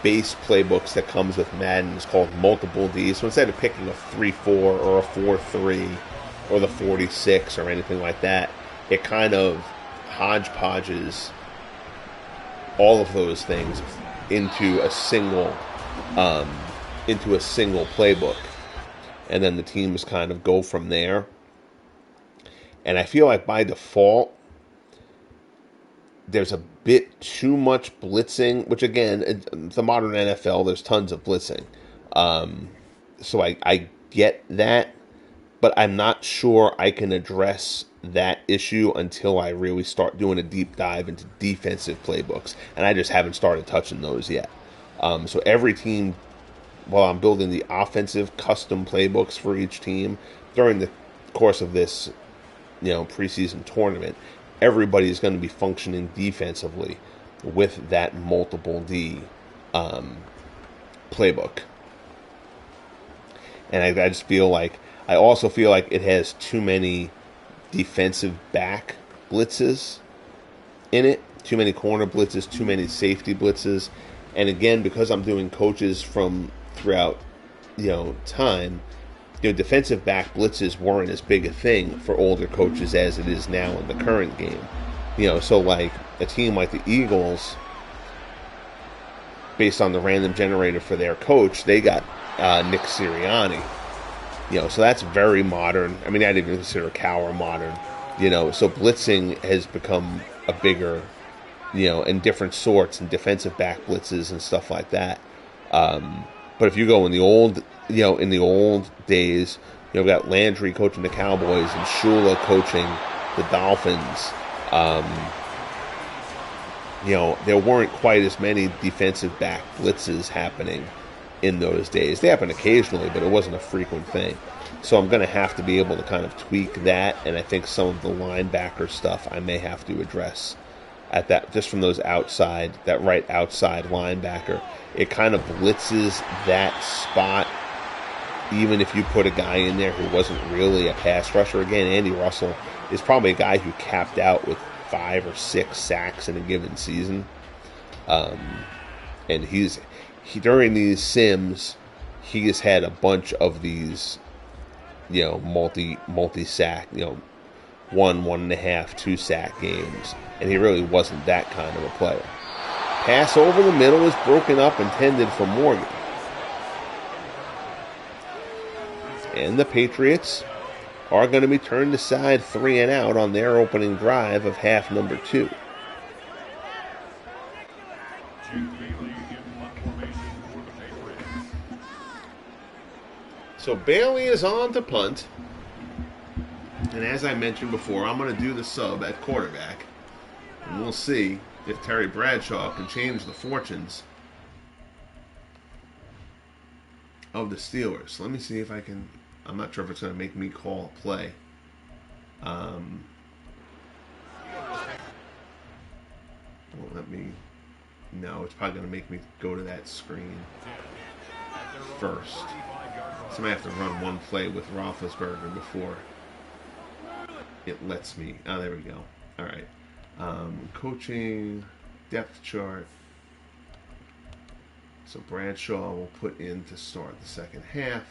base playbooks that comes with Madden is called Multiple D. So instead of picking a 3-4 or a 4-3 or the 46 or anything like that, it kind of hodgepodges all of those things into a single playbook, and then the teams kind of go from there. And I feel like by default, there's a bit too much blitzing, which again, the modern NFL, there's tons of blitzing. So I get that, but I'm not sure I can address that issue until I really start doing a deep dive into defensive playbooks. And I just haven't started touching those yet. So every team, while I'm building the offensive custom playbooks for each team, during the course of this preseason tournament, everybody's going to be functioning defensively with that multiple D playbook. And I just feel like, I also feel like it has too many defensive back blitzes in it, too many corner blitzes, too many safety blitzes. And again, because I'm doing coaches from throughout time, defensive back blitzes weren't as big a thing for older coaches as it is now in the current game. So like a team like the Eagles, based on the random generator for their coach, they got Nick Sirianni. So that's very modern. I mean, I didn't even consider Cowher modern. So blitzing has become a bigger, in different sorts and defensive back blitzes and stuff like that. But if you go in the old days, you've got Landry coaching the Cowboys and Shula coaching the Dolphins. There weren't quite as many defensive back blitzes happening in those days. They happened occasionally, but it wasn't a frequent thing. So I'm going to have to be able to kind of tweak that, and I think some of the linebacker stuff I may have to address at that, just from that right outside linebacker. It kind of blitzes that spot, even if you put a guy in there who wasn't really a pass rusher. Again, Andy Russell is probably a guy who capped out with 5 or 6 sacks in a given season. And during these sims, he has had a bunch of these, multi-sack, 1.5, 2 sack games. And he really wasn't that kind of a player. Pass over the middle is broken up, intended for Morgan. And the Patriots are going to be turned aside 3 and out on their opening drive of half number 2. So Bailey is on to punt. And as I mentioned before, I'm going to do the sub at quarterback. And we'll see if Terry Bradshaw can change the fortunes of the Steelers. Let me see if I can. I'm not sure if it's going to make me call a play. Won't let me. No, it's probably going to make me go to that screen first. So I might have to run one play with Roethlisberger before it lets me. Oh, there we go. All right. Coaching, depth chart. So Bradshaw will put in to start the second half.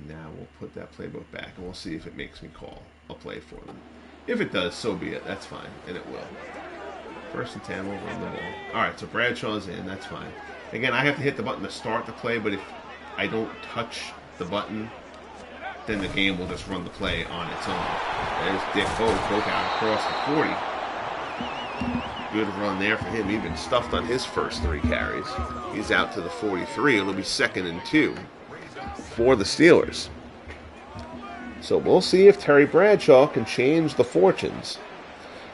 Now we'll put that playbook back, and we'll see if it makes me call a play for them. If it does, so be it. That's fine, and it will. 1st and 10, we'll run the ball. All right, so Bradshaw's in. That's fine. Again, I have to hit the button to start the play, but if I don't touch the button, then the game will just run the play on its own. There's Dick Boak out across the 40. Good run there for him. He's been stuffed on his first 3 carries. He's out to the 43. It'll be 2nd and 2 for the Steelers. So we'll see if Terry Bradshaw can change the fortunes.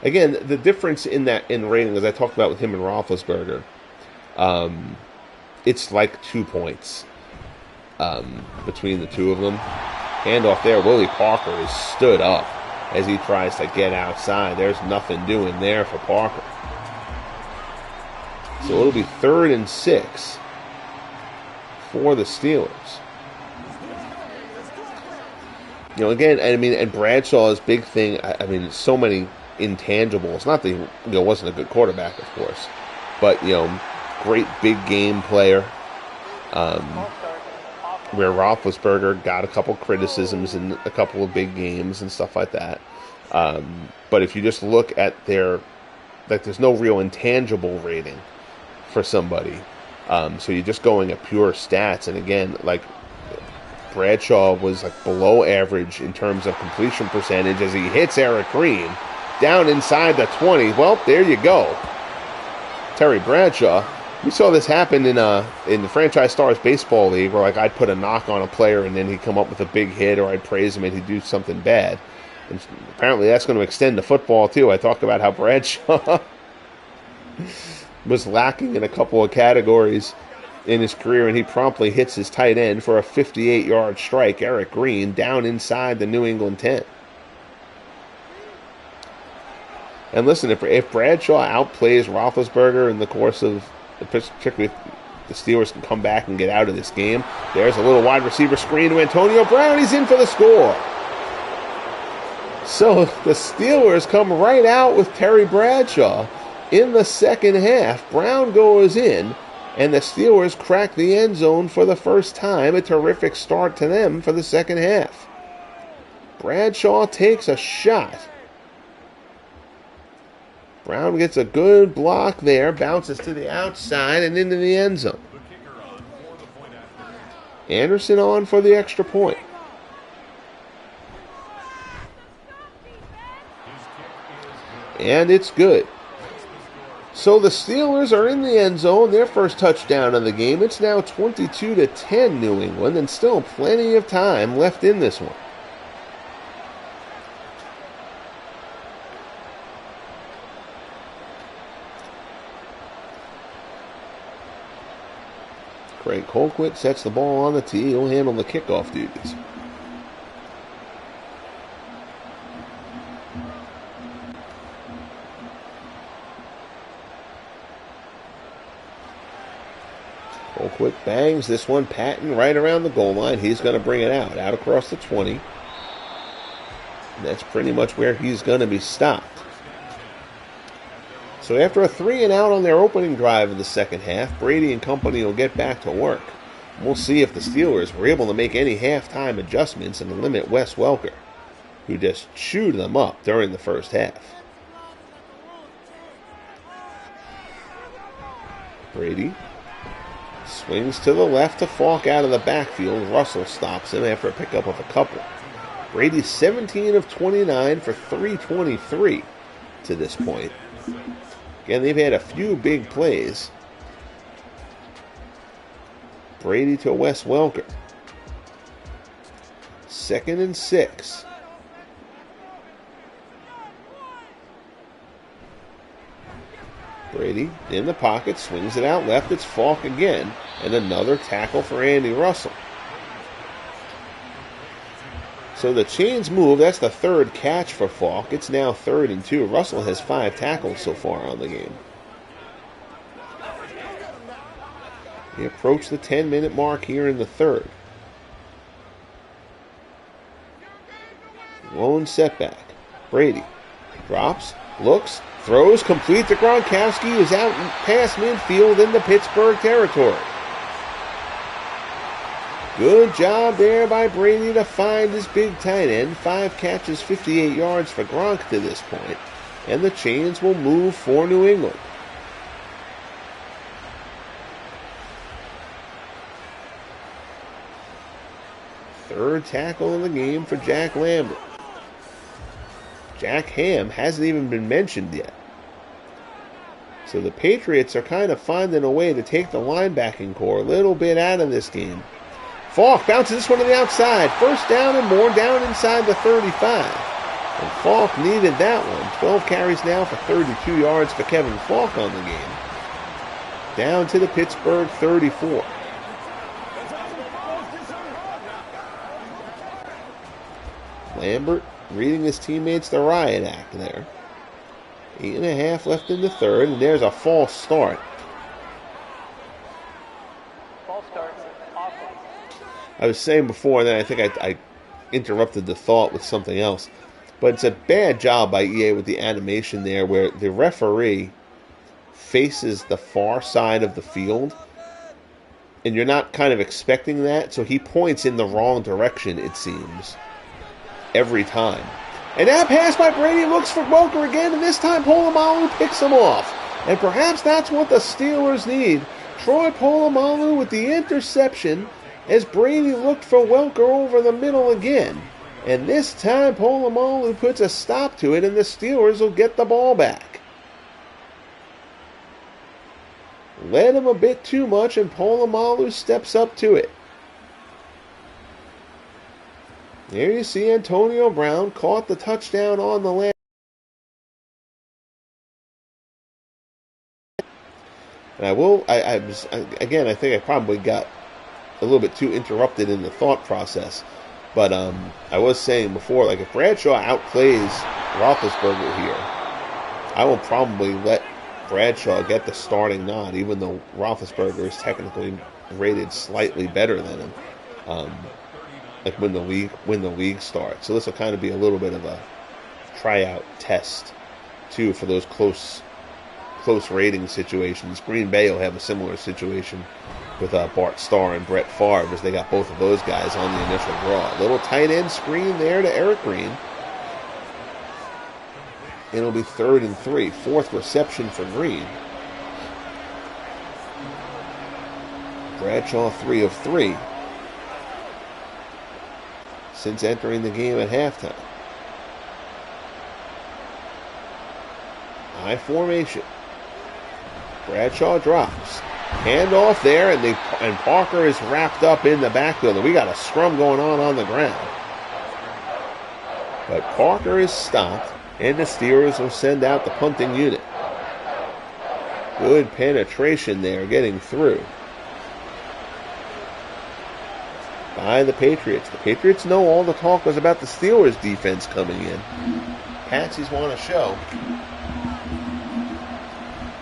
Again, the difference in rating, as I talked about with him and Roethlisberger, it's like 2 points between the two of them. Handoff there, Willie Parker is stood up as he tries to get outside. There's nothing doing there for Parker. So it'll be 3rd and 6 for the Steelers. You know, again, I mean, and Bradshaw's big thing, I mean, so many intangibles. Not that he wasn't a good quarterback, of course, but, great big game player. Where Roethlisberger got a couple criticisms in a couple of big games and stuff like that. But if you just look at there's no real intangible rating for somebody. So you're just going at pure stats. And again, like, Bradshaw was like below average in terms of completion percentage as he hits Eric Green down inside the 20. Well, there you go. Terry Bradshaw. We saw this happen in the Franchise Stars Baseball League, where like I'd put a knock on a player and then he'd come up with a big hit, or I'd praise him and he'd do something bad. And apparently that's going to extend to football too. I talked about how Bradshaw was lacking in a couple of categories in his career, and he promptly hits his tight end for a 58-yard strike, Eric Green, down inside the New England 10. And listen, if Bradshaw outplays Roethlisberger in the course of, particularly if the Steelers can come back and get out of this game, there's a little wide receiver screen to Antonio Brown. He's in for the score. So the Steelers come right out with Terry Bradshaw in the second half. Brown goes in, and the Steelers crack the end zone for the first time. A terrific start to them for the second half. Bradshaw takes a shot. Brown gets a good block there, bounces to the outside and into the end zone. Anderson on for the extra point. And it's good. So the Steelers are in the end zone, their first touchdown of the game. It's now 22-10 New England, and still plenty of time left in this one. Craig Colquitt sets the ball on the tee. He'll handle the kickoff duties. Colquitt bangs this one, Patton, right around the goal line. He's going to bring it out across the 20. And that's pretty much where he's going to be stopped. So after a 3-and-out on their opening drive in the second half, Brady and company will get back to work. We'll see if the Steelers were able to make any halftime adjustments and limit Wes Welker, who just chewed them up during the first half. Brady swings to the left to Falk out of the backfield. Russell stops him after a pickup of a couple. Brady 17 of 29 for 323 to this point. Again, they've had a few big plays. Brady to Wes Welker. 2nd and 6. Brady in the pocket, swings it out left. It's Falk again. And another tackle for Andy Russell. So the chains move. That's the third catch for Falk. It's now 3rd and 2. Russell has 5 tackles so far on the game. They approach the 10-minute mark here in the third. Lone setback. Brady drops, looks, throws, complete to Gronkowski, who's out past midfield into Pittsburgh territory. Good job there by Brady to find his big tight end. 5 catches, 58 yards for Gronk to this point. And the chains will move for New England. Third tackle in the game for Jack Lambert. Jack Ham hasn't even been mentioned yet. So the Patriots are kind of finding a way to take the linebacking core a little bit out of this game. Falk bounces this one to the outside. First down and more, down inside the 35. And Falk needed that one. 12 carries now for 32 yards for Kevin Falk on the game. Down to the Pittsburgh 34. Lambert reading his teammates the riot act there. 8.5 left in the third, and there's a false start. False start. I was saying before, and then I think I interrupted the thought with something else. But it's a bad job by EA with the animation there where the referee faces the far side of the field, and you're not kind of expecting that, so he points in the wrong direction, it seems, every time. And that pass by Brady looks for Welker again, and this time Polamalu picks him off. And perhaps that's what the Steelers need. Troy Polamalu with the interception as Brady looked for Welker over the middle again. And this time Polamalu puts a stop to it, and the Steelers will get the ball back. Led him a bit too much, and Polamalu steps up to it. There you see Antonio Brown caught the touchdown on the last. And I think I probably got a little bit too interrupted in the thought process. But I was saying before, like if Bradshaw outplays Roethlisberger here, I will probably let Bradshaw get the starting nod, even though Roethlisberger is technically rated slightly better than him. Like when the league starts. So this will kind of be a little bit of a tryout test too for those close rating situations. Green Bay will have a similar situation with Bart Starr and Brett Favre, as they got both of those guys on the initial draw. Little tight end screen there to Eric Green. It'll be 3rd and 3. 4th reception for Green. Bradshaw 3 of 3 since entering the game at halftime. High formation. Bradshaw drops. Handoff there, and Parker is wrapped up in the backfield. And we got a scrum going on the ground. But Parker is stopped, and the Steelers will send out the punting unit. Good penetration there, getting through by the Patriots. The Patriots know all the talk was about the Steelers' defense coming in. Patsies want to show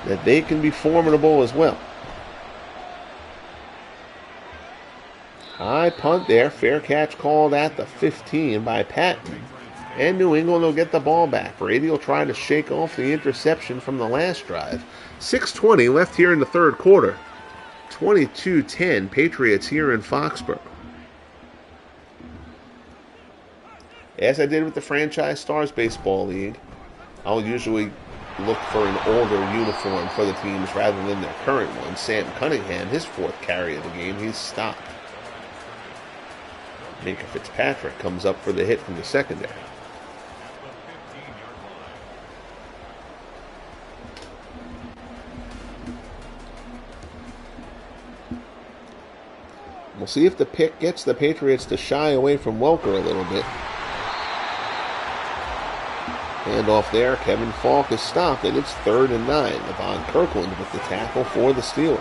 that they can be formidable as well. High punt there. Fair catch called at the 15 by Patton. And New England will get the ball back. Brady will try to shake off the interception from the last drive. 6:20 left here in the third quarter. 22-10 Patriots here in Foxborough. As I did with the Franchise Stars Baseball League, I'll usually look for an older uniform for the teams rather than their current one. Sam Cunningham, his 4th carry of the game, he's stopped. Minka Fitzpatrick comes up for the hit from the secondary. We'll see if the pick gets the Patriots to shy away from Welker a little bit. Handoff there. Kevin Falk is stopped, and it's 3rd and 9. Levon Kirkland with the tackle for the Steelers.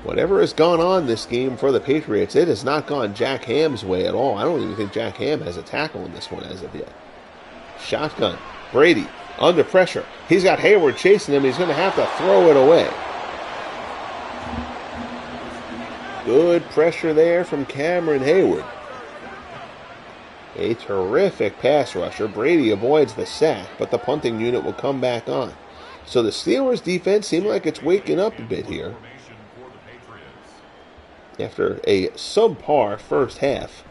Whatever has gone on this game for the Patriots, it has not gone Jack Ham's way at all. I don't even think Jack Ham has a tackle in this one as of yet. Shotgun. Brady under pressure. He's got Hayward chasing him. He's going to have to throw it away. Good pressure there from Cameron Hayward. A terrific pass rusher. Brady avoids the sack, but the punting unit will come back on. So the Steelers defense seems like it's waking up a bit here. After a subpar first half,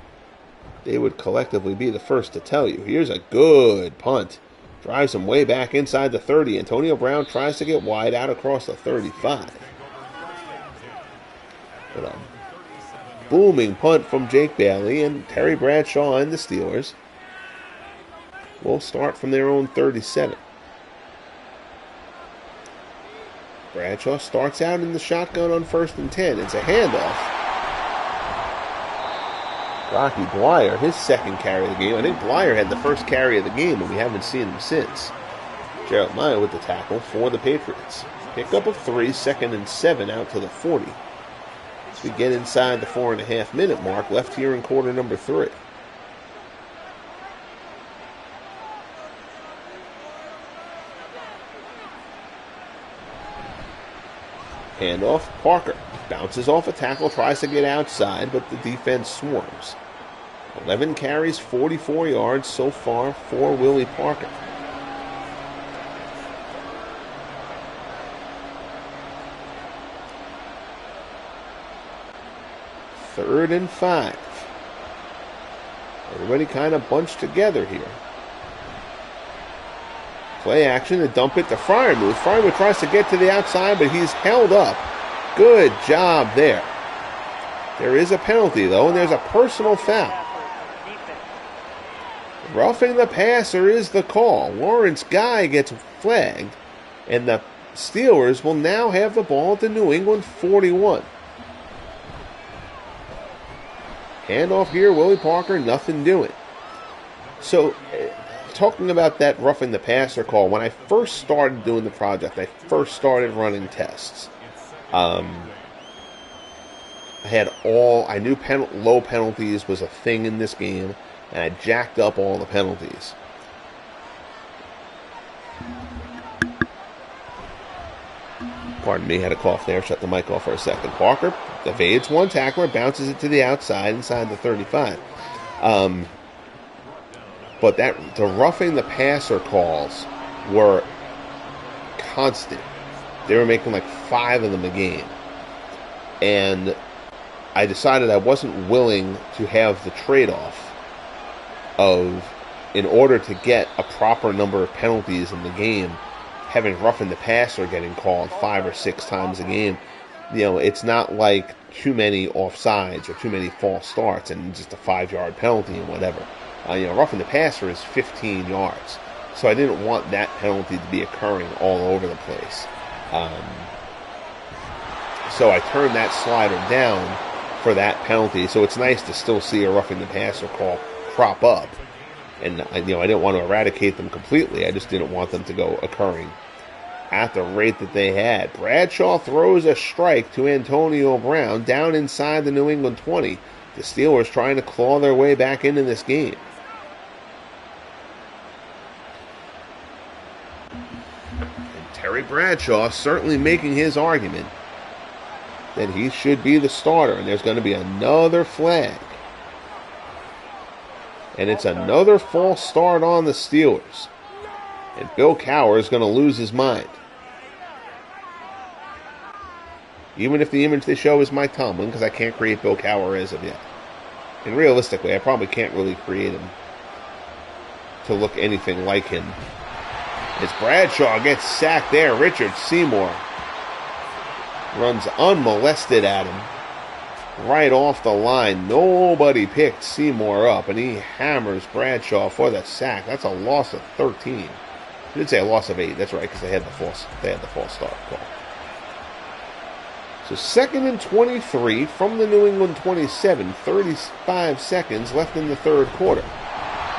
they would collectively be the first to tell you. Here's a good punt. Drives him way back inside the 30. Antonio Brown tries to get wide out across the 35. But a booming punt from Jake Bailey, and Terry Bradshaw and the Steelers will start from their own 37. Bradshaw starts out in the shotgun on 1st and 10. It's a handoff. Rocky Bleier, his second carry of the game. I think Bleier had the first carry of the game, and we haven't seen him since. Jeremiah with the tackle for the Patriots. Pickup of 3, 2nd and 7 out to the 40. As we get inside the 4.5-minute mark, left here in quarter number 3. Handoff, Parker bounces off a tackle, tries to get outside, but the defense swarms. 11 carries, 44 yards so far for Willie Parker. Third and 5. Everybody kind of bunched together here. Play action, to dump it to Freiermuth. Freiermuth tries to get to the outside, but he's held up. Good job there. There is a penalty, though, and there's a personal foul. Roughing the passer is the call. Lawrence Guy gets flagged, and the Steelers will now have the ball at the New England 41. Handoff here, Willie Parker, nothing doing. So, talking about that roughing the passer call, when I first started doing the project, I first started running tests. I knew low penalties was a thing in this game, and I jacked up all the penalties. Pardon me, had a cough there, shut the mic off for a second. Parker evades one tackler, bounces it to the outside inside the 35. But the roughing the passer calls were constant. They were making like 5 of them a game. And I decided I wasn't willing to have the trade-off of, in order to get a proper number of penalties in the game, having roughing the passer getting called 5 or 6 times a game. You know, it's not like too many offsides or too many false starts and just a 5-yard penalty and whatever. Roughing the passer is 15 yards. So I didn't want that penalty to be occurring all over the place. So I turned that slider down for that penalty. So it's nice to still see a roughing the passer call crop up. And I didn't want to eradicate them completely. I just didn't want them to go occurring at the rate that they had. Bradshaw throws a strike to Antonio Brown down inside the New England 20. The Steelers trying to claw their way back into this game. And Terry Bradshaw certainly making his argument that he should be the starter, and there's going to be another flag. And it's another false start on the Steelers. And Bill Cowher is going to lose his mind. Even if the image they show is Mike Tomlin, because I can't create Bill Cowher as of yet. And realistically, I probably can't really create him to look anything like him. As Bradshaw gets sacked there, Richard Seymour runs unmolested at him. Right off the line. Nobody picked Seymour up, and he hammers Bradshaw for the sack. That's a loss of 13. I did say a loss of 8. That's right, because they had the false start call. So 2nd and 23 from the New England 27. 35 seconds left in the third quarter.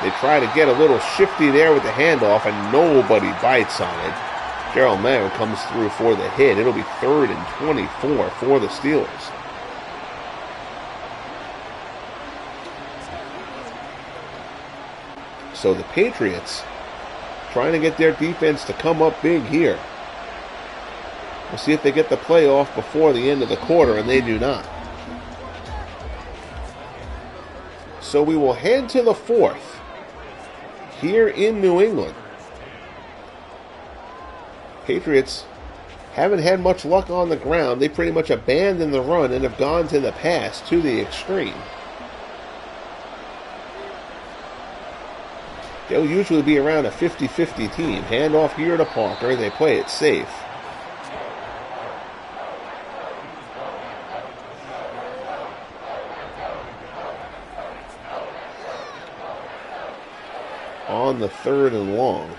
They try to get a little shifty there with the handoff, and nobody bites on it. Gerald Mayo comes through for the hit. It'll be 3rd and 24 for the Steelers. So the Patriots trying to get their defense to come up big here. We'll see if they get the play off before the end of the quarter, and they do not. So we will head to the fourth here in New England. Patriots haven't had much luck on the ground. They pretty much abandoned the run and have gone to the pass to the extreme. They'll usually be around a 50-50 team. Handoff here to Parker. They play it safe. On the 3rd and long.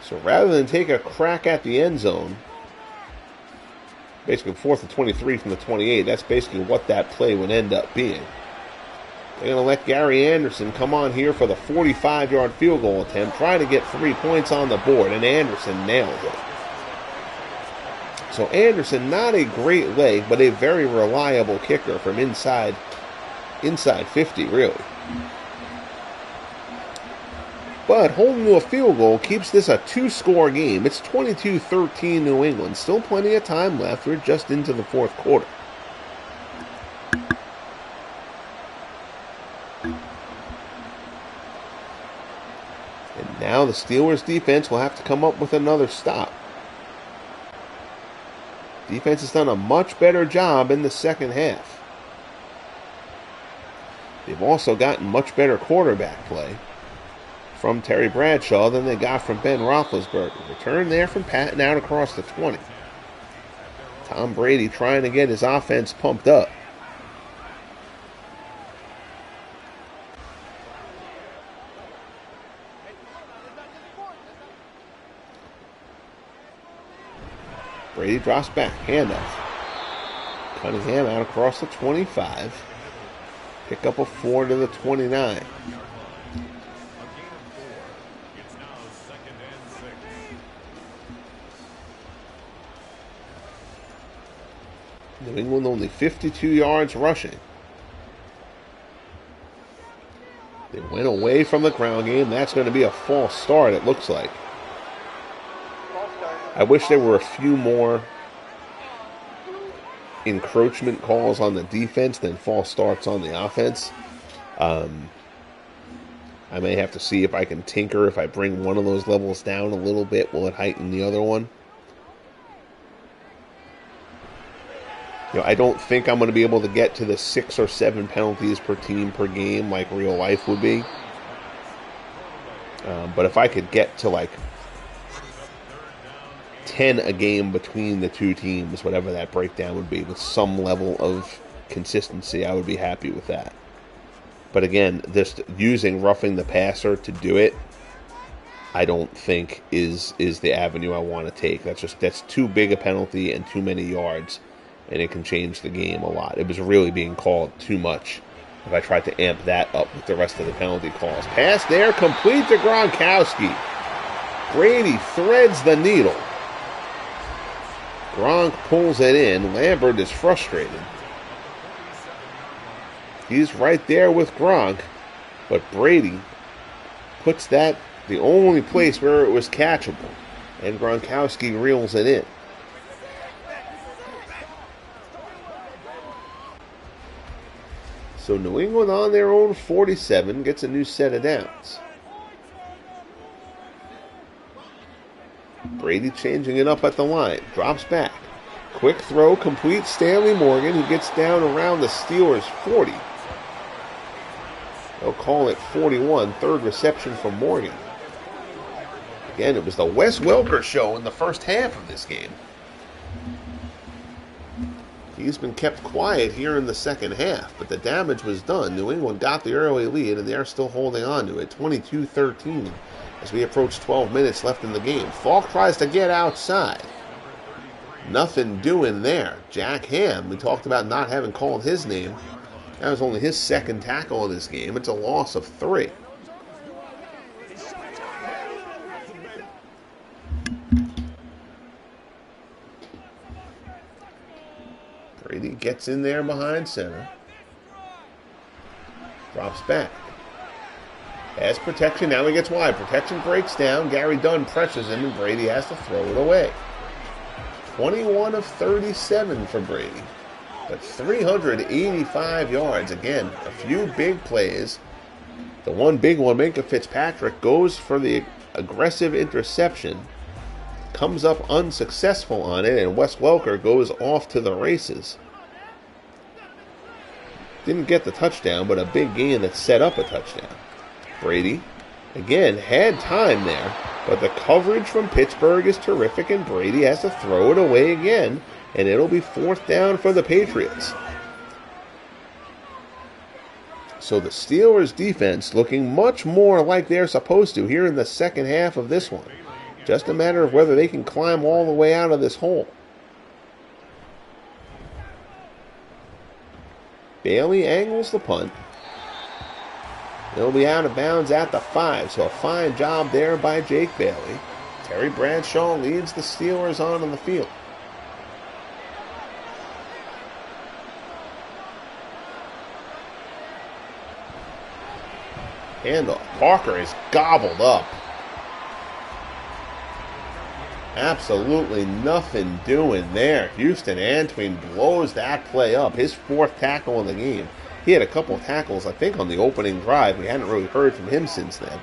So rather than take a crack at the end zone, basically 4th and 23 from the 28, that's basically what that play would end up being. They're going to let Gary Anderson come on here for the 45-yard field goal attempt, try to get 3 points on the board, and Anderson nailed it. So Anderson, not a great leg, but a very reliable kicker from inside 50, really. But holding to a field goal keeps this a 2-score game. It's 22-13 New England. Still plenty of time left. We're just into the 4th quarter. And now the Steelers defense will have to come up with another stop. Defense has done a much better job in the second half. They've also gotten much better quarterback play from Terry Bradshaw than they got from Ben Roethlisberger. Return there from Patton out across the 20. Tom Brady trying to get his offense pumped up. Brady drops back, handoff. Cunningham out across the 25. Pick up a 4 to the 29. New England only 52 yards rushing. They went away from the ground game. That's going to be a false start, it looks like. I wish there were a few more encroachment calls on the defense than false starts on the offense. I may have to see if I can tinker. If I bring one of those levels down a little bit, will it heighten the other one? I don't think I'm going to be able to get to the 6 or 7 penalties per team per game like real life would be. But if I could get to like 10 a game between the two teams, whatever that breakdown would be, with some level of consistency, I would be happy with that. But again, just using roughing the passer to do it, I don't think is the avenue I want to take. That's too big a penalty and too many yards, and it can change the game a lot. It was really being called too much if I tried to amp that up with the rest of the penalty calls. Pass there, complete to Gronkowski. Brady threads the needle. Gronk pulls it in. Lambert is frustrated. He's right there with Gronk, but Brady puts that the only place where it was catchable, and Gronkowski reels it in. So New England on their own 47 gets a new set of downs. Brady changing it up at the line. Drops back. Quick throw, complete. Stanley Morgan, who gets down around the Steelers' 40. They'll call it 41. Third reception from Morgan. Again, it was the Wes Welker show in the first half of this game. He's been kept quiet here in the second half, but the damage was done. New England got the early lead, and they're still holding on to it. 22-13 as we approach 12 minutes left in the game. Falk tries to get outside. Nothing doing there. Jack Ham, we talked about not having called his name. That was only his second tackle in this game. It's a loss of 3. Brady gets in there behind center. Drops back. Has protection. Now he gets wide. Protection breaks down. Gary Dunn presses him, and Brady has to throw it away. 21 of 37 for Brady. But 385 yards. Again, a few big plays. The one big one, Minkah Fitzpatrick, goes for the aggressive interception. Comes up unsuccessful on it, and Wes Welker goes off to the races. Didn't get the touchdown, but a big gain that set up a touchdown. Brady, again, had time there, but the coverage from Pittsburgh is terrific, and Brady has to throw it away again, and it'll be 4th down for the Patriots. So the Steelers' defense looking much more like they're supposed to here in the second half of this one. Just a matter of whether they can climb all the way out of this hole. Bailey angles the punt. It'll be out of bounds at the 5, so a fine job there by Jake Bailey. Terry Bradshaw leads the Steelers on the field. Handoff. Parker is gobbled up. Absolutely nothing doing there. Houston Antwine blows that play up. His 4th tackle in the game. He had a couple of tackles, I think, on the opening drive. We hadn't really heard from him since then.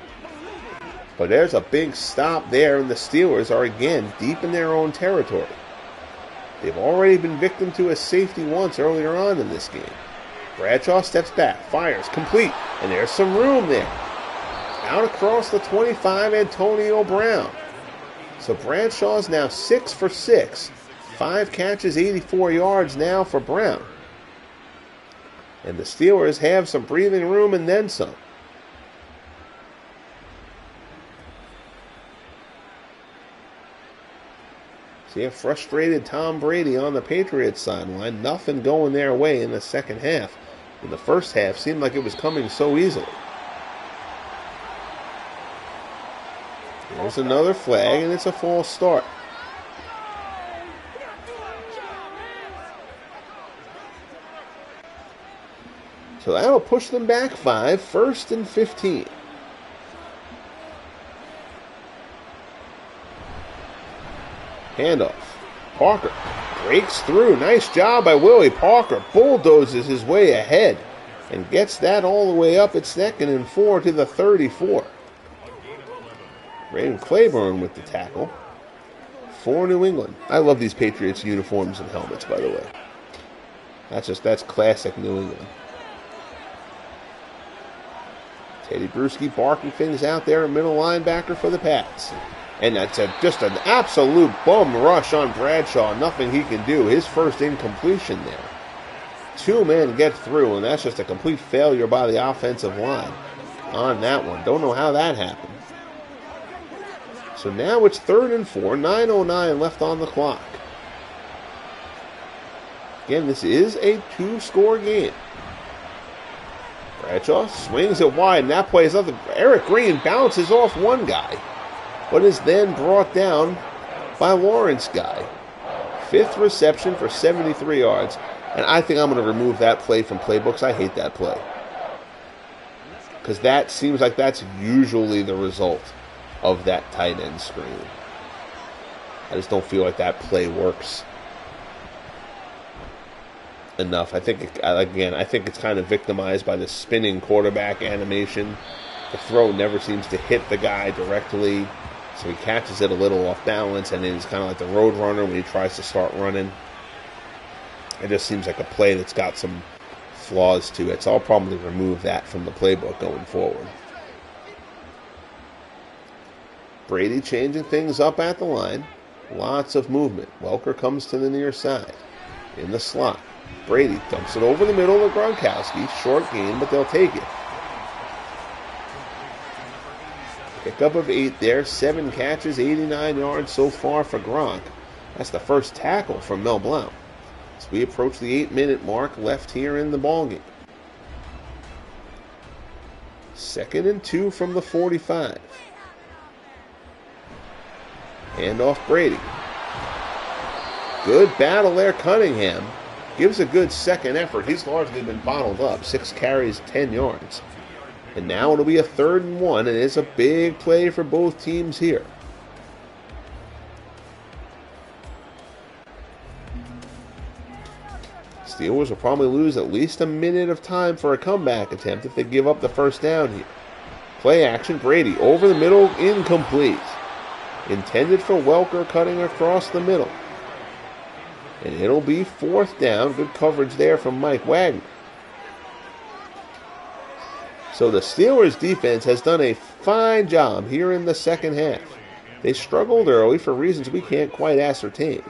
But there's a big stop there, and the Steelers are again deep in their own territory. They've already been victim to a safety once earlier on in this game. Bradshaw steps back, fires, complete, and there's some room there. Out across the 25, Antonio Brown. So Bradshaw is now 6 for 6. 5 catches, 84 yards now for Brown. And the Steelers have some breathing room and then some. See a frustrated Tom Brady on the Patriots sideline. Nothing going their way in the second half. In the first half, seemed like it was coming so easily. There's another flag, and it's a false start. So that'll push them back 5, 1st and 15. Handoff. Parker breaks through. Nice job by Willie Parker. Bulldozes his way ahead and gets that all the way up at 2nd and 4 to the 34. Raymond Claiborne with the tackle for New England. I love these Patriots uniforms and helmets, by the way. That's classic New England. Teddy Bruschi barking things out there, a middle linebacker for the Pats. And that's just an absolute bum rush on Bradshaw. Nothing he can do. His first incompletion there. 2 men get through, and that's just a complete failure by the offensive line on that one. Don't know how that happened. So now it's 3rd and 4, 9:09 left on the clock. Again, this is a 2-score game. Bradshaw swings it wide, and that plays up. Eric Green bounces off one guy, but is then brought down by Lawrence Guy. 5th reception for 73 yards. And I think I'm going to remove that play from playbooks. I hate that play. Because that seems like that's usually the result of that tight end screen. I just don't feel like that play works enough. I think it's kind of victimized by the spinning quarterback animation. The throw never seems to hit the guy directly, so he catches it a little off balance, and it's kind of like the road runner when he tries to start running. It just seems like a play that's got some flaws to it, so I'll probably remove that from the playbook going forward. Brady changing things up at the line. Lots of movement. Welker comes to the near side. In the slot. Brady dumps it over the middle to Gronkowski. Short gain, but they'll take it. Pickup of 8 there. 7 catches, 89 yards so far for Gronk. That's the first tackle from Mel Blount. As we approach the 8-minute mark left here in the ballgame. 2nd and 2 from the 45. Handoff Brady. Good battle there, Cunningham. Gives a good second effort. He's largely been bottled up. 6 carries, 10 yards. And now it'll be a 3rd and 1, and it's a big play for both teams here. Steelers will probably lose at least a minute of time for a comeback attempt if they give up the first down here. Play action, Brady over the middle, incomplete. Intended for Welker, cutting across the middle. And it'll be fourth down. Good coverage there from Mike Wagner. So the Steelers defense has done a fine job here in the second half. They struggled early for reasons we can't quite ascertain.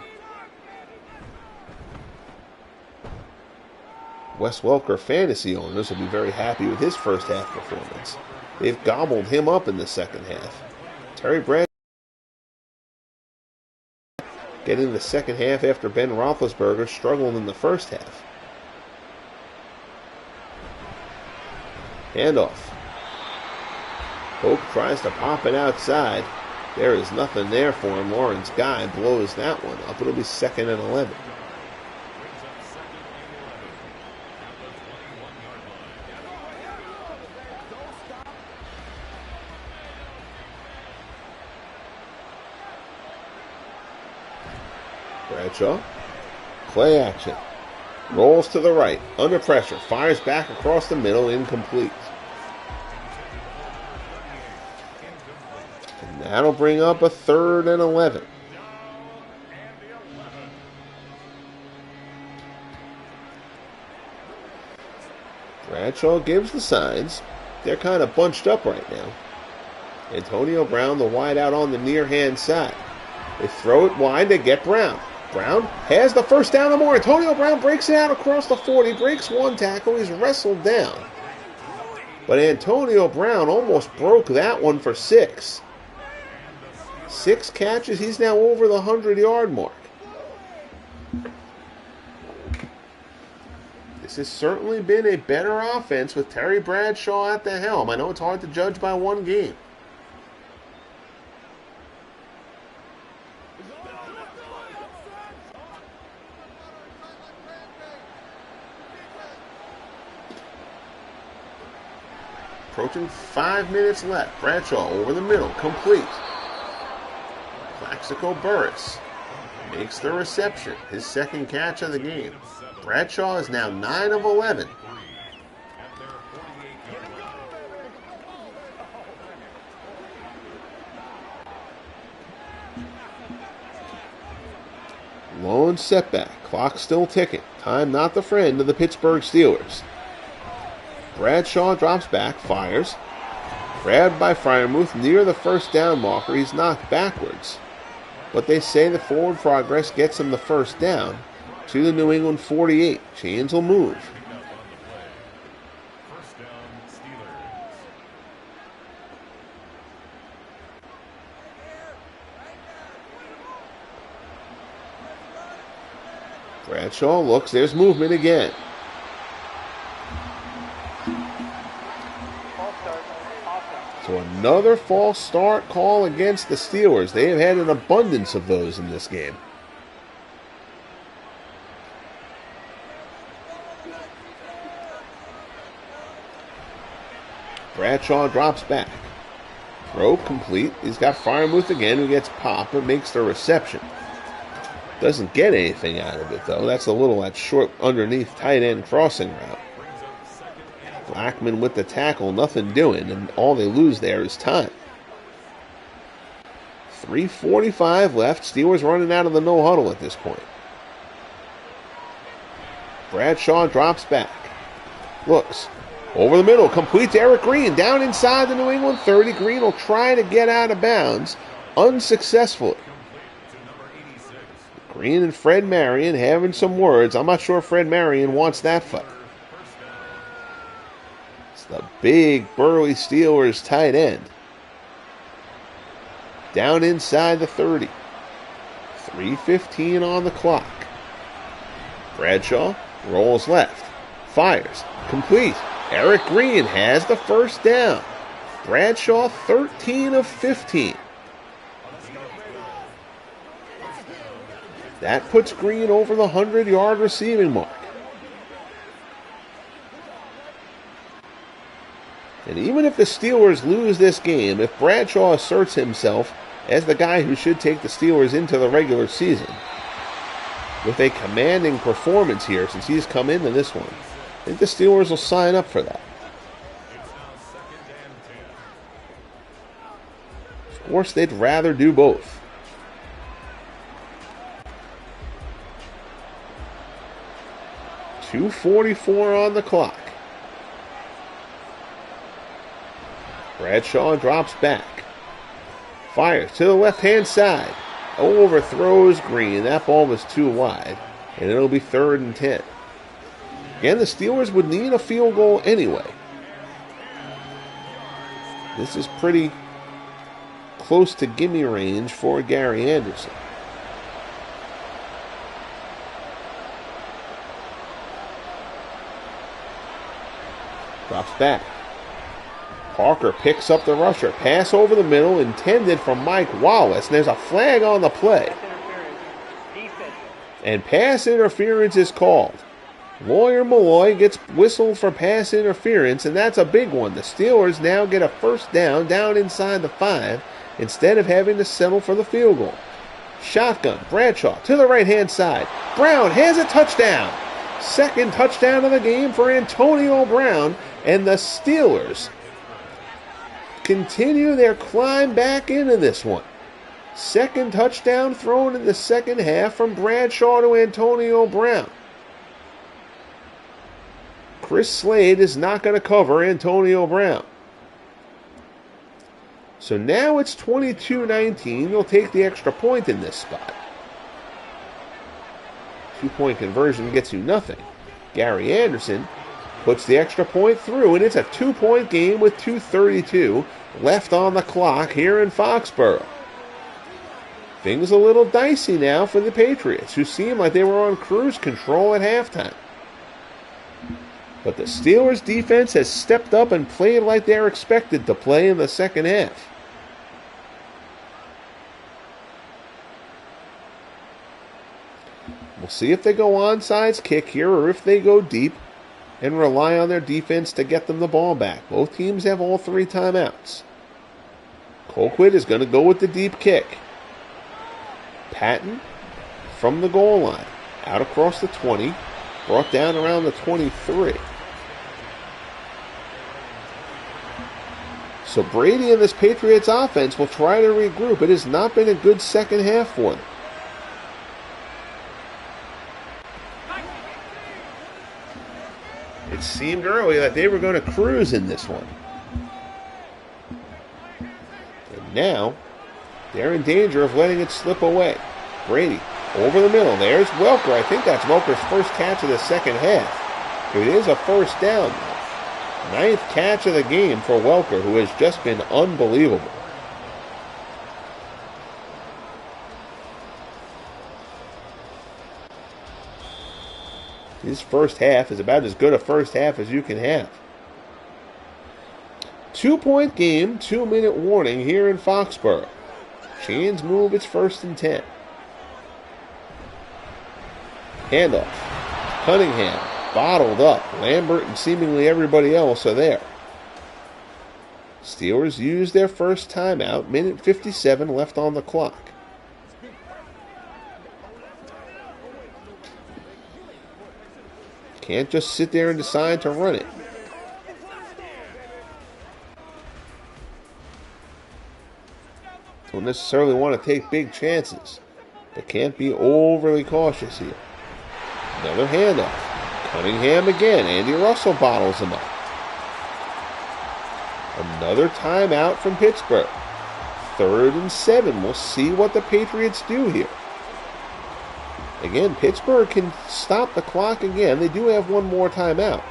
Wes Welker fantasy owners will be very happy with his first half performance. They've gobbled him up in the second half. Terry Bradshaw getting the second half after Ben Roethlisberger struggled in the first half. Handoff. Hope tries to pop it outside. There is nothing there for him. Lawrence Guy blows that one up. It'll be 2nd and 11. Bradshaw, play action, rolls to the right, under pressure, fires back across the middle, incomplete. And that'll bring up a 3rd and 11. Bradshaw gives the signs. They're kind of bunched up right now. Antonio Brown, the wide out on the near hand side. They throw it wide, they get Brown. Brown has the first down or more. Antonio Brown breaks it out across the 40, breaks one tackle. He's wrestled down. But Antonio Brown almost broke that one for 6. 6 catches. He's now over the 100-yard mark. This has certainly been a better offense with Terry Bradshaw at the helm. I know it's hard to judge by one game. Approaching 5 minutes left. Bradshaw over the middle, complete. Plaxico Burress makes the reception, his second catch of the game. Bradshaw is now 9 of 11. Lone setback, clock still ticking. Time not the friend of the Pittsburgh Steelers. Bradshaw drops back, fires. Grabbed by Freiermuth near the first down marker. He's knocked backwards. But they say the forward progress gets him the first down to the New England 48. Chains will move. Bradshaw looks. There's movement again. So another false start call against the Steelers. They have had an abundance of those in this game. Bradshaw drops back. Throw complete. He's got Freiermuth again, who gets popped but makes the reception. Doesn't get anything out of it, though. That's that short underneath tight end crossing route. Blackman with the tackle, nothing doing, and all they lose there is time. 3:45 left. Steelers running out of the no huddle at this point. Bradshaw drops back. Looks. Over the middle. Complete to Eric Green. Down inside the New England 30. Green will try to get out of bounds. Unsuccessfully. Green and Fred Marion having some words. I'm not sure Fred Marion wants that fight. It's the big, burly Steelers tight end. Down inside the 30. 3:15 on the clock. Bradshaw rolls left. Fires. Complete. Eric Green has the first down. Bradshaw 13 of 15. That puts Green over the 100-yard receiving mark. And even if the Steelers lose this game, if Bradshaw asserts himself as the guy who should take the Steelers into the regular season, with a commanding performance here since he's come into this one. I think the Steelers will sign up for that. Of course, they'd rather do both. .244 on the clock. Bradshaw drops back. Fires to the left-hand side. Overthrows Green. That ball was too wide. And it'll be 3rd and 10. Again, the Steelers would need a field goal anyway. This is pretty close to gimme range for Gary Anderson. Drops back. Parker picks up the rusher. Pass over the middle intended for Mike Wallace. And there's a flag on the play. And pass interference is called. Lawyer Malloy gets whistled for pass interference, and that's a big one. The Steelers now get a first down inside the 5 instead of having to settle for the field goal. Shotgun, Bradshaw to the right-hand side. Brown has a touchdown. Second touchdown of the game for Antonio Brown, and the Steelers continue their climb back into this one. Second touchdown thrown in the second half from Bradshaw to Antonio Brown. Chris Slade is not going to cover Antonio Brown. So now it's 22-19. They'll take the extra point in this spot. 2-point conversion gets you nothing. Gary Anderson puts the extra point through, and it's a 2-point game with 2:32 left on the clock here in Foxborough. Things a little dicey now for the Patriots, who seem like they were on cruise control at halftime. But the Steelers' defense has stepped up and played like they're expected to play in the second half. We'll see if they go onside kick here or if they go deep and rely on their defense to get them the ball back. Both teams have all 3 timeouts. Colquitt is going to go with the deep kick. Patton from the goal line, out across the 20, brought down around the 23. So Brady and this Patriots offense will try to regroup. It has not been a good second half for them. It seemed early that they were going to cruise in this one. And now, they're in danger of letting it slip away. Brady, over the middle. There's Welker. I think that's Welker's first catch of the second half. It is a first down. 9th catch of the game for Welker, who has just been unbelievable. His first half is about as good a first half as you can have. 2-point game, 2-minute warning here in Foxborough. Chains move, it's 1st and 10. Handoff. Cunningham bottled up. Lambert and seemingly everybody else are there. Steelers use their first timeout. Minute 57 left on the clock. Can't just sit there and decide to run it. Don't necessarily want to take big chances, but can't be overly cautious here. Another handoff. Cunningham again. Andy Russell bottles him up. Another timeout from Pittsburgh. 3rd and 7. We'll see what the Patriots do here. Again, Pittsburgh can stop the clock again. They do have one more timeout.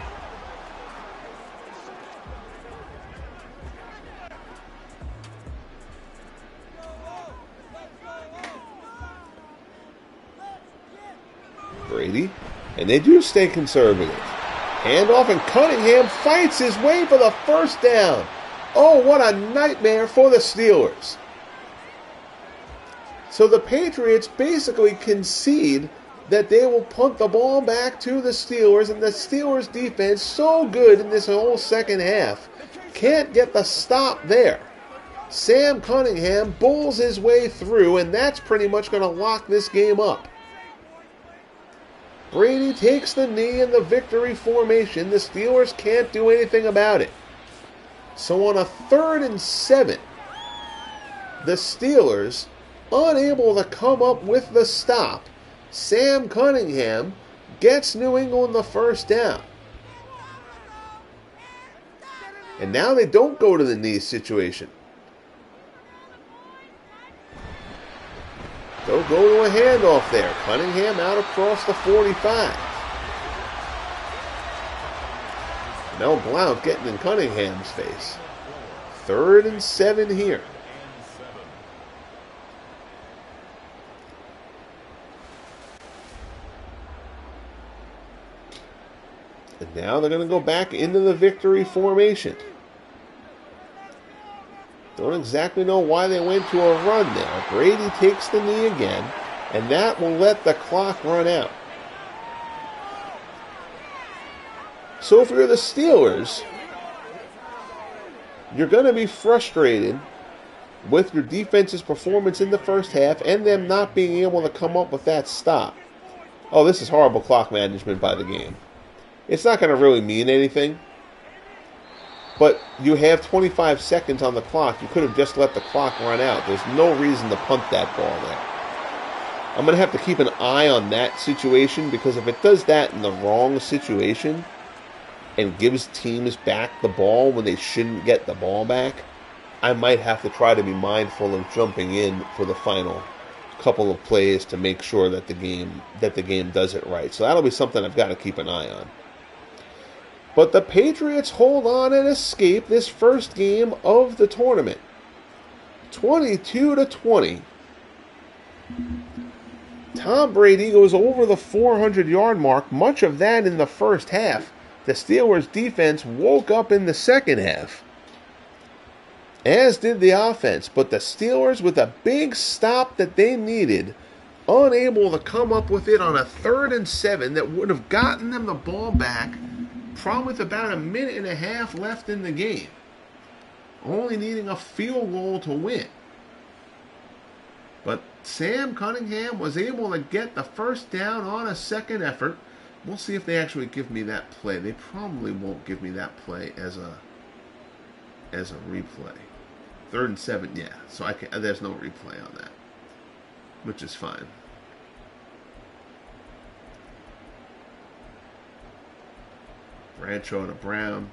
Brady, and they do stay conservative. Handoff, and Cunningham fights his way for the first down. Oh, what a nightmare for the Steelers. So the Patriots basically concede that they will punt the ball back to the Steelers, and the Steelers defense, so good in this whole second half, can't get the stop there. Sam Cunningham bulls his way through, and that's pretty much going to lock this game up. Brady takes the knee in the victory formation. The Steelers can't do anything about it. So on a 3rd and 7, the Steelers, unable to come up with the stop, Sam Cunningham gets New England the first down. And now they don't go to the knee situation. They'll go to a handoff there. Cunningham out across the 45. Mel Blount getting in Cunningham's face. 3rd and 7 here. And now they're going to go back into the victory formation. Don't exactly know why they went to a run now. Brady takes the knee again, and that will let the clock run out. So if you're the Steelers, you're going to be frustrated with your defense's performance in the first half and them not being able to come up with that stop. Oh, this is horrible clock management by the game. It's not going to really mean anything. But you have 25 seconds on the clock. You could have just let the clock run out. There's no reason to punt that ball there. I'm going to have to keep an eye on that situation, because if it does that in the wrong situation and gives teams back the ball when they shouldn't get the ball back, I might have to try to be mindful of jumping in for the final couple of plays to make sure that the game does it right. So that'll be something I've got to keep an eye on. But the Patriots hold on and escape this first game of the tournament. 22-20. Tom Brady goes over the 400-yard mark, much of that in the first half. The Steelers' defense woke up in the second half, as did the offense. But the Steelers, with a big stop that they needed, unable to come up with it on a 3rd and 7 that would have gotten them the ball back, probably with about a minute and a half left in the game, only needing a field goal to win. But Sam Cunningham was able to get the first down on a second effort. We'll see if they actually give me that play. They probably won't give me that play as a replay. 3rd and 7, yeah. So there's no replay on that, which is fine. Bradshaw to Brown.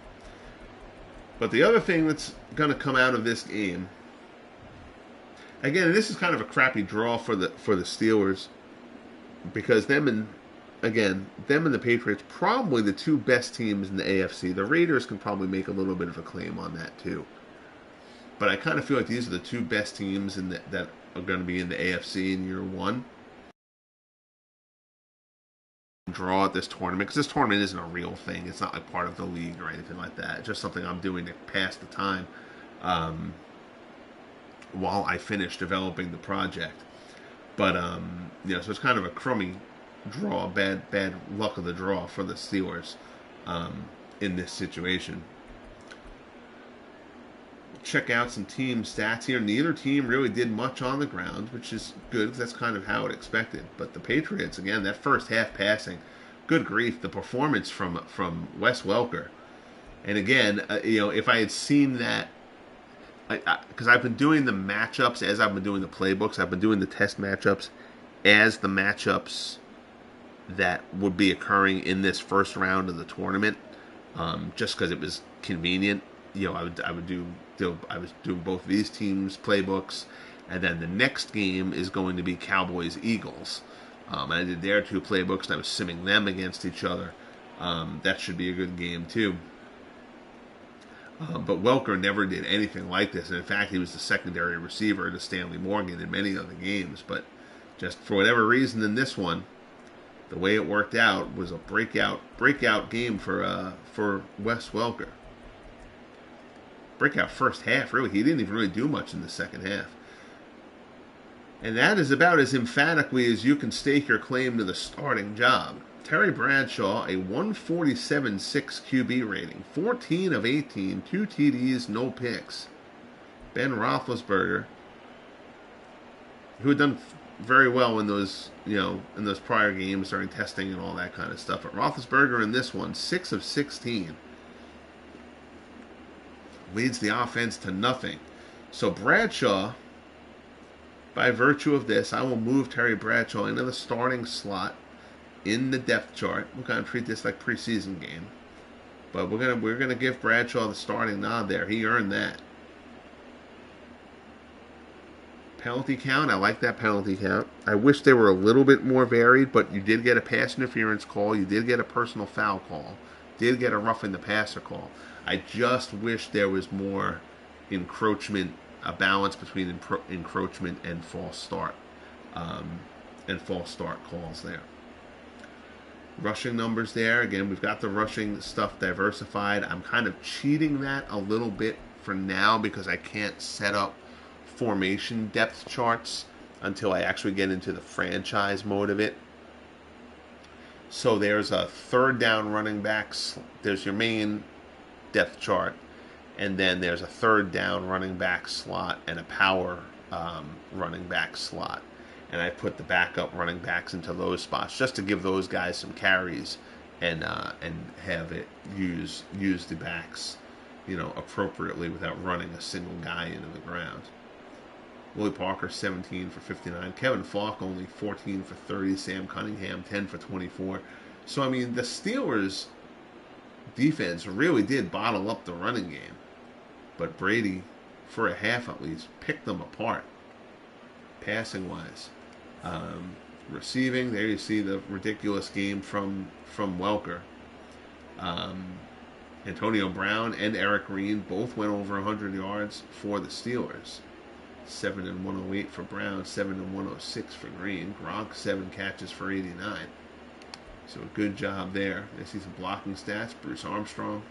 But the other thing that's going to come out of this game, again, this is kind of a crappy draw for the Steelers, because them and the Patriots, probably the two best teams in the AFC. The Raiders can probably make a little bit of a claim on that too. But I kind of feel like these are the two best teams that are going to be in the AFC in year one. Draw at this tournament, because this tournament isn't a real thing. It's not like part of the league or anything like that. It's just something I'm doing to pass the time while I finish developing the project. But so it's kind of a crummy draw, bad luck of the draw for the Steelers in this situation. Check out some team stats here. Neither team really did much on the ground, which is good, because that's kind of how it expected. But the Patriots, again, that first half passing, good grief, the performance from Wes Welker. And again, if I had seen that, because I've been doing the matchups as I've been doing the playbooks, I've been doing the test matchups as the matchups that would be occurring in this first round of the tournament, just because it was convenient. I was doing both of these teams' playbooks, and then the next game is going to be Cowboys-Eagles. And I did their two playbooks, and I was simming them against each other. That should be a good game, too. But Welker never did anything like this, and in fact, he was the secondary receiver to Stanley Morgan in many other games. But just for whatever reason in this one, the way it worked out was a breakout game for Wes Welker. Breakout first half, really. He didn't even really do much in the second half. And that is about as emphatically as you can stake your claim to the starting job. Terry Bradshaw, a 147.6 QB rating, 14 of 18, 2 TDs, no picks. Ben Roethlisberger, who had done very well in those, in those prior games during testing and all that kind of stuff. But Roethlisberger in this one, 6 of 16, leads the offense to nothing. So Bradshaw, by virtue of this, I will move Terry Bradshaw into the starting slot in the depth chart. We're gonna treat this like preseason game, but we're gonna give Bradshaw the starting nod there. He earned that. Penalty count, I like that penalty count. I wish they were a little bit more varied, but you did get a pass interference call, you did get a personal foul call, did get a roughing the passer call. I just wish there was more encroachment, a balance between encroachment and false start calls there. Rushing numbers there. Again, we've got the rushing stuff diversified. I'm kind of cheating that a little bit for now because I can't set up formation depth charts until I actually get into the franchise mode of it. So there's a third down running backs. There's your main depth chart, and then there's a third down running back slot and a power running back slot. And I put the backup running backs into those spots just to give those guys some carries and have it use the backs, appropriately without running a single guy into the ground. Willie Parker 17 for 59. Kevin Falk only 14 for 30. Sam Cunningham 10 for 24. So I mean the Steelers defense really did bottle up the running game, but Brady, for a half at least, picked them apart passing wise. Receiving, there you see the ridiculous game from Welker. Antonio Brown and Eric Green both went over 100 yards for the Steelers. 7 and 108 for Brown, 7 and 106 for Green. Gronk 7 catches for 89. So a good job there. I see some blocking stats. Bruce Armstrong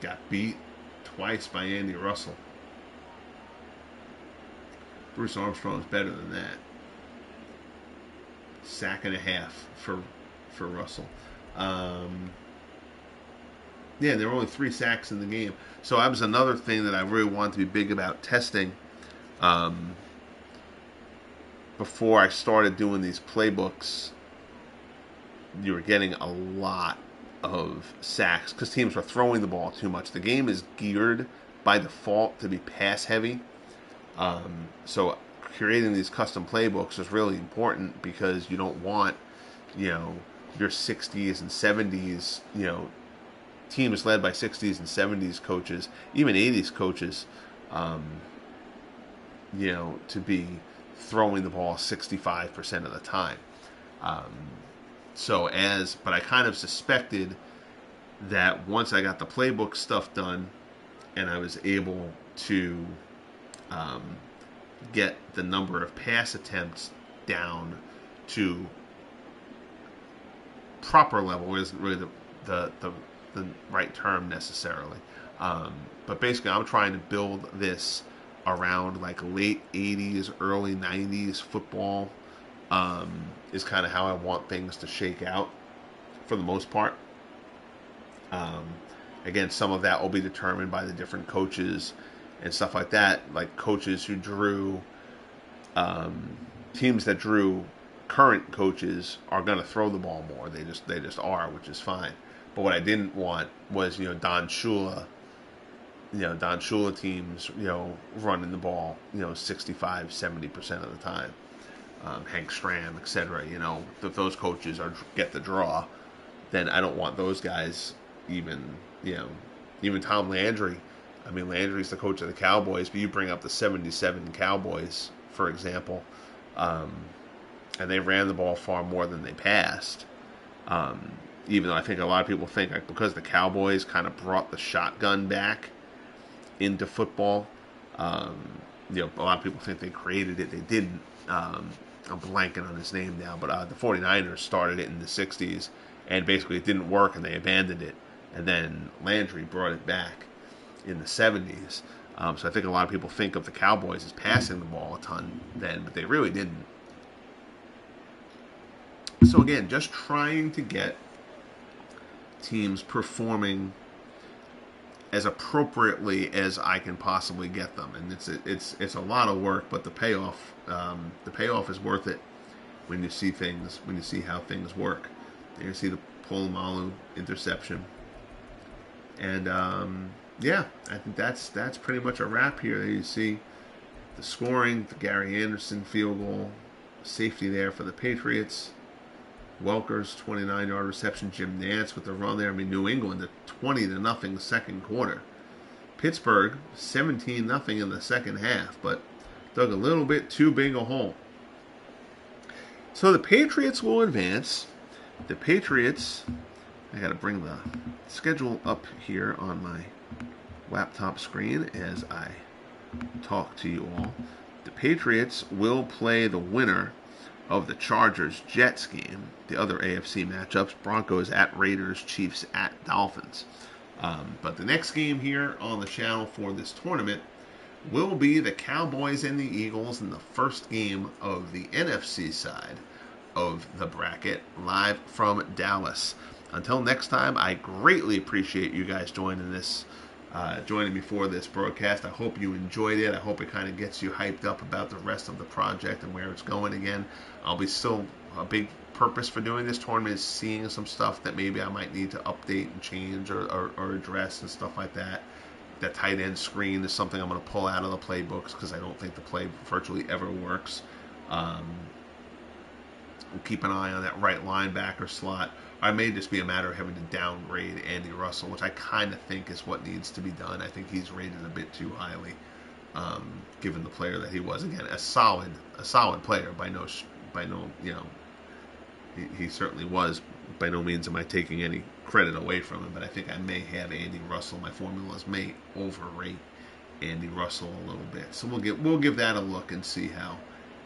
got beat twice by Andy Russell. Bruce Armstrong's better than that. Sack and a half for Russell. Yeah, there were only 3 sacks in the game. So that was another thing that I really wanted to be big about testing before I started doing these playbooks. You were getting a lot of sacks because teams were throwing the ball too much. The game is geared by default to be pass heavy. So creating these custom playbooks is really important because you don't want, your 60s and 70s, teams led by 60s and 70s coaches, even 80s coaches, to be throwing the ball 65% of the time. But I kind of suspected that once I got the playbook stuff done and I was able to get the number of pass attempts down to proper level isn't really the right term necessarily. But basically, I'm trying to build this around like late 80s, early 90s football is kind of how I want things to shake out for the most part. Again, some of that will be determined by the different coaches and stuff like that. Like coaches who drew, teams that drew current coaches are going to throw the ball more. They just are, which is fine. But what I didn't want was, Don Shula teams, running the ball, 65, 70% of the time. Hank Stram, etc. If those coaches get the draw, then I don't want those guys even Tom Landry. I mean, Landry's the coach of the Cowboys, but you bring up the 77 Cowboys, for example, and they ran the ball far more than they passed. Even though I think a lot of people think because the Cowboys kind of brought the shotgun back into football, a lot of people think they created it. They didn't. I'm blanking on his name now, but the 49ers started it in the 60s, and basically it didn't work, and they abandoned it. And then Landry brought it back in the 70s. So I think a lot of people think of the Cowboys as passing the ball a ton then, but they really didn't. So again, just trying to get teams performing as appropriately as I can possibly get them. And it's a lot of work, but the payoff is worth it when you see how things work. You see the Polamalu interception, and yeah, I think that's pretty much a wrap here. You see the scoring, the Gary Anderson field goal, safety there for the Patriots. Welker's 29-yard reception, Jim Nantz with the run there. I mean, New England, 20-0 second quarter. Pittsburgh, 17-0 in the second half, but dug a little bit too big a hole. So the Patriots will advance. The Patriots, I got to bring the schedule up here on my laptop screen as I talk to you all. The Patriots will play the winner of the Chargers-Jets game, the other AFC matchups, Broncos at Raiders, Chiefs at Dolphins. But the next game here on the channel for this tournament will be the Cowboys and the Eagles in the first game of the NFC side of the bracket, live from Dallas. Until next time, I greatly appreciate you guys joining me for this broadcast. I hope you enjoyed it. I hope it kind of gets you hyped up about the rest of the project and where it's going again. I'll be still a big purpose for doing this tournament is seeing some stuff that maybe I might need to update and change or address and stuff like that. That tight end screen is something I'm going to pull out of the playbooks because I don't think the play virtually ever works. We'll keep an eye on that right linebacker slot. I may just be a matter of having to downgrade Andy Russell, which I kind of think is what needs to be done. I think he's rated a bit too highly, given the player that he was. Again, a solid player by no, he certainly was. By no means am I taking any credit away from him, but I think I may have Andy Russell. My formulas may overrate Andy Russell a little bit, so we'll give that a look and see how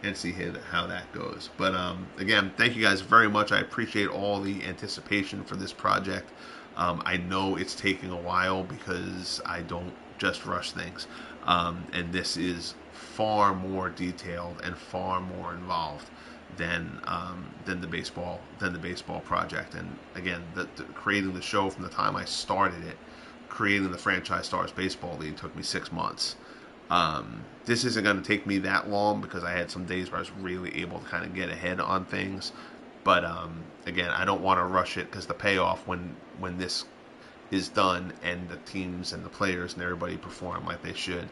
that goes. But again, thank you guys very much. I appreciate all the anticipation for this project. I know it's taking a while because I don't just rush things, and this is far more detailed and far more involved than the baseball project. And again, creating the show from the time I started it, creating the Franchise Stars Baseball League took me 6 months. This isn't going to take me that long because I had some days where I was really able to kind of get ahead on things. But again, I don't want to rush it because the payoff when this is done and the teams and the players and everybody perform like they should,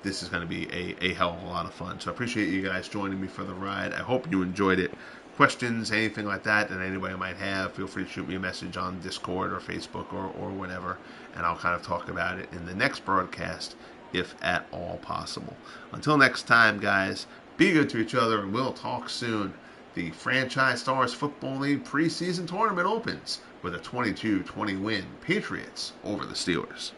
this is going to be a hell of a lot of fun. So I appreciate you guys joining me for the ride. I hope you enjoyed it. Questions, anything like that anybody might have, feel free to shoot me a message on Discord or Facebook or whatever, and I'll kind of talk about it in the next broadcast if at all possible. Until next time, guys, be good to each other, and we'll talk soon. The Franchise Stars Football League preseason tournament opens with a 22-20 win, Patriots over the Steelers.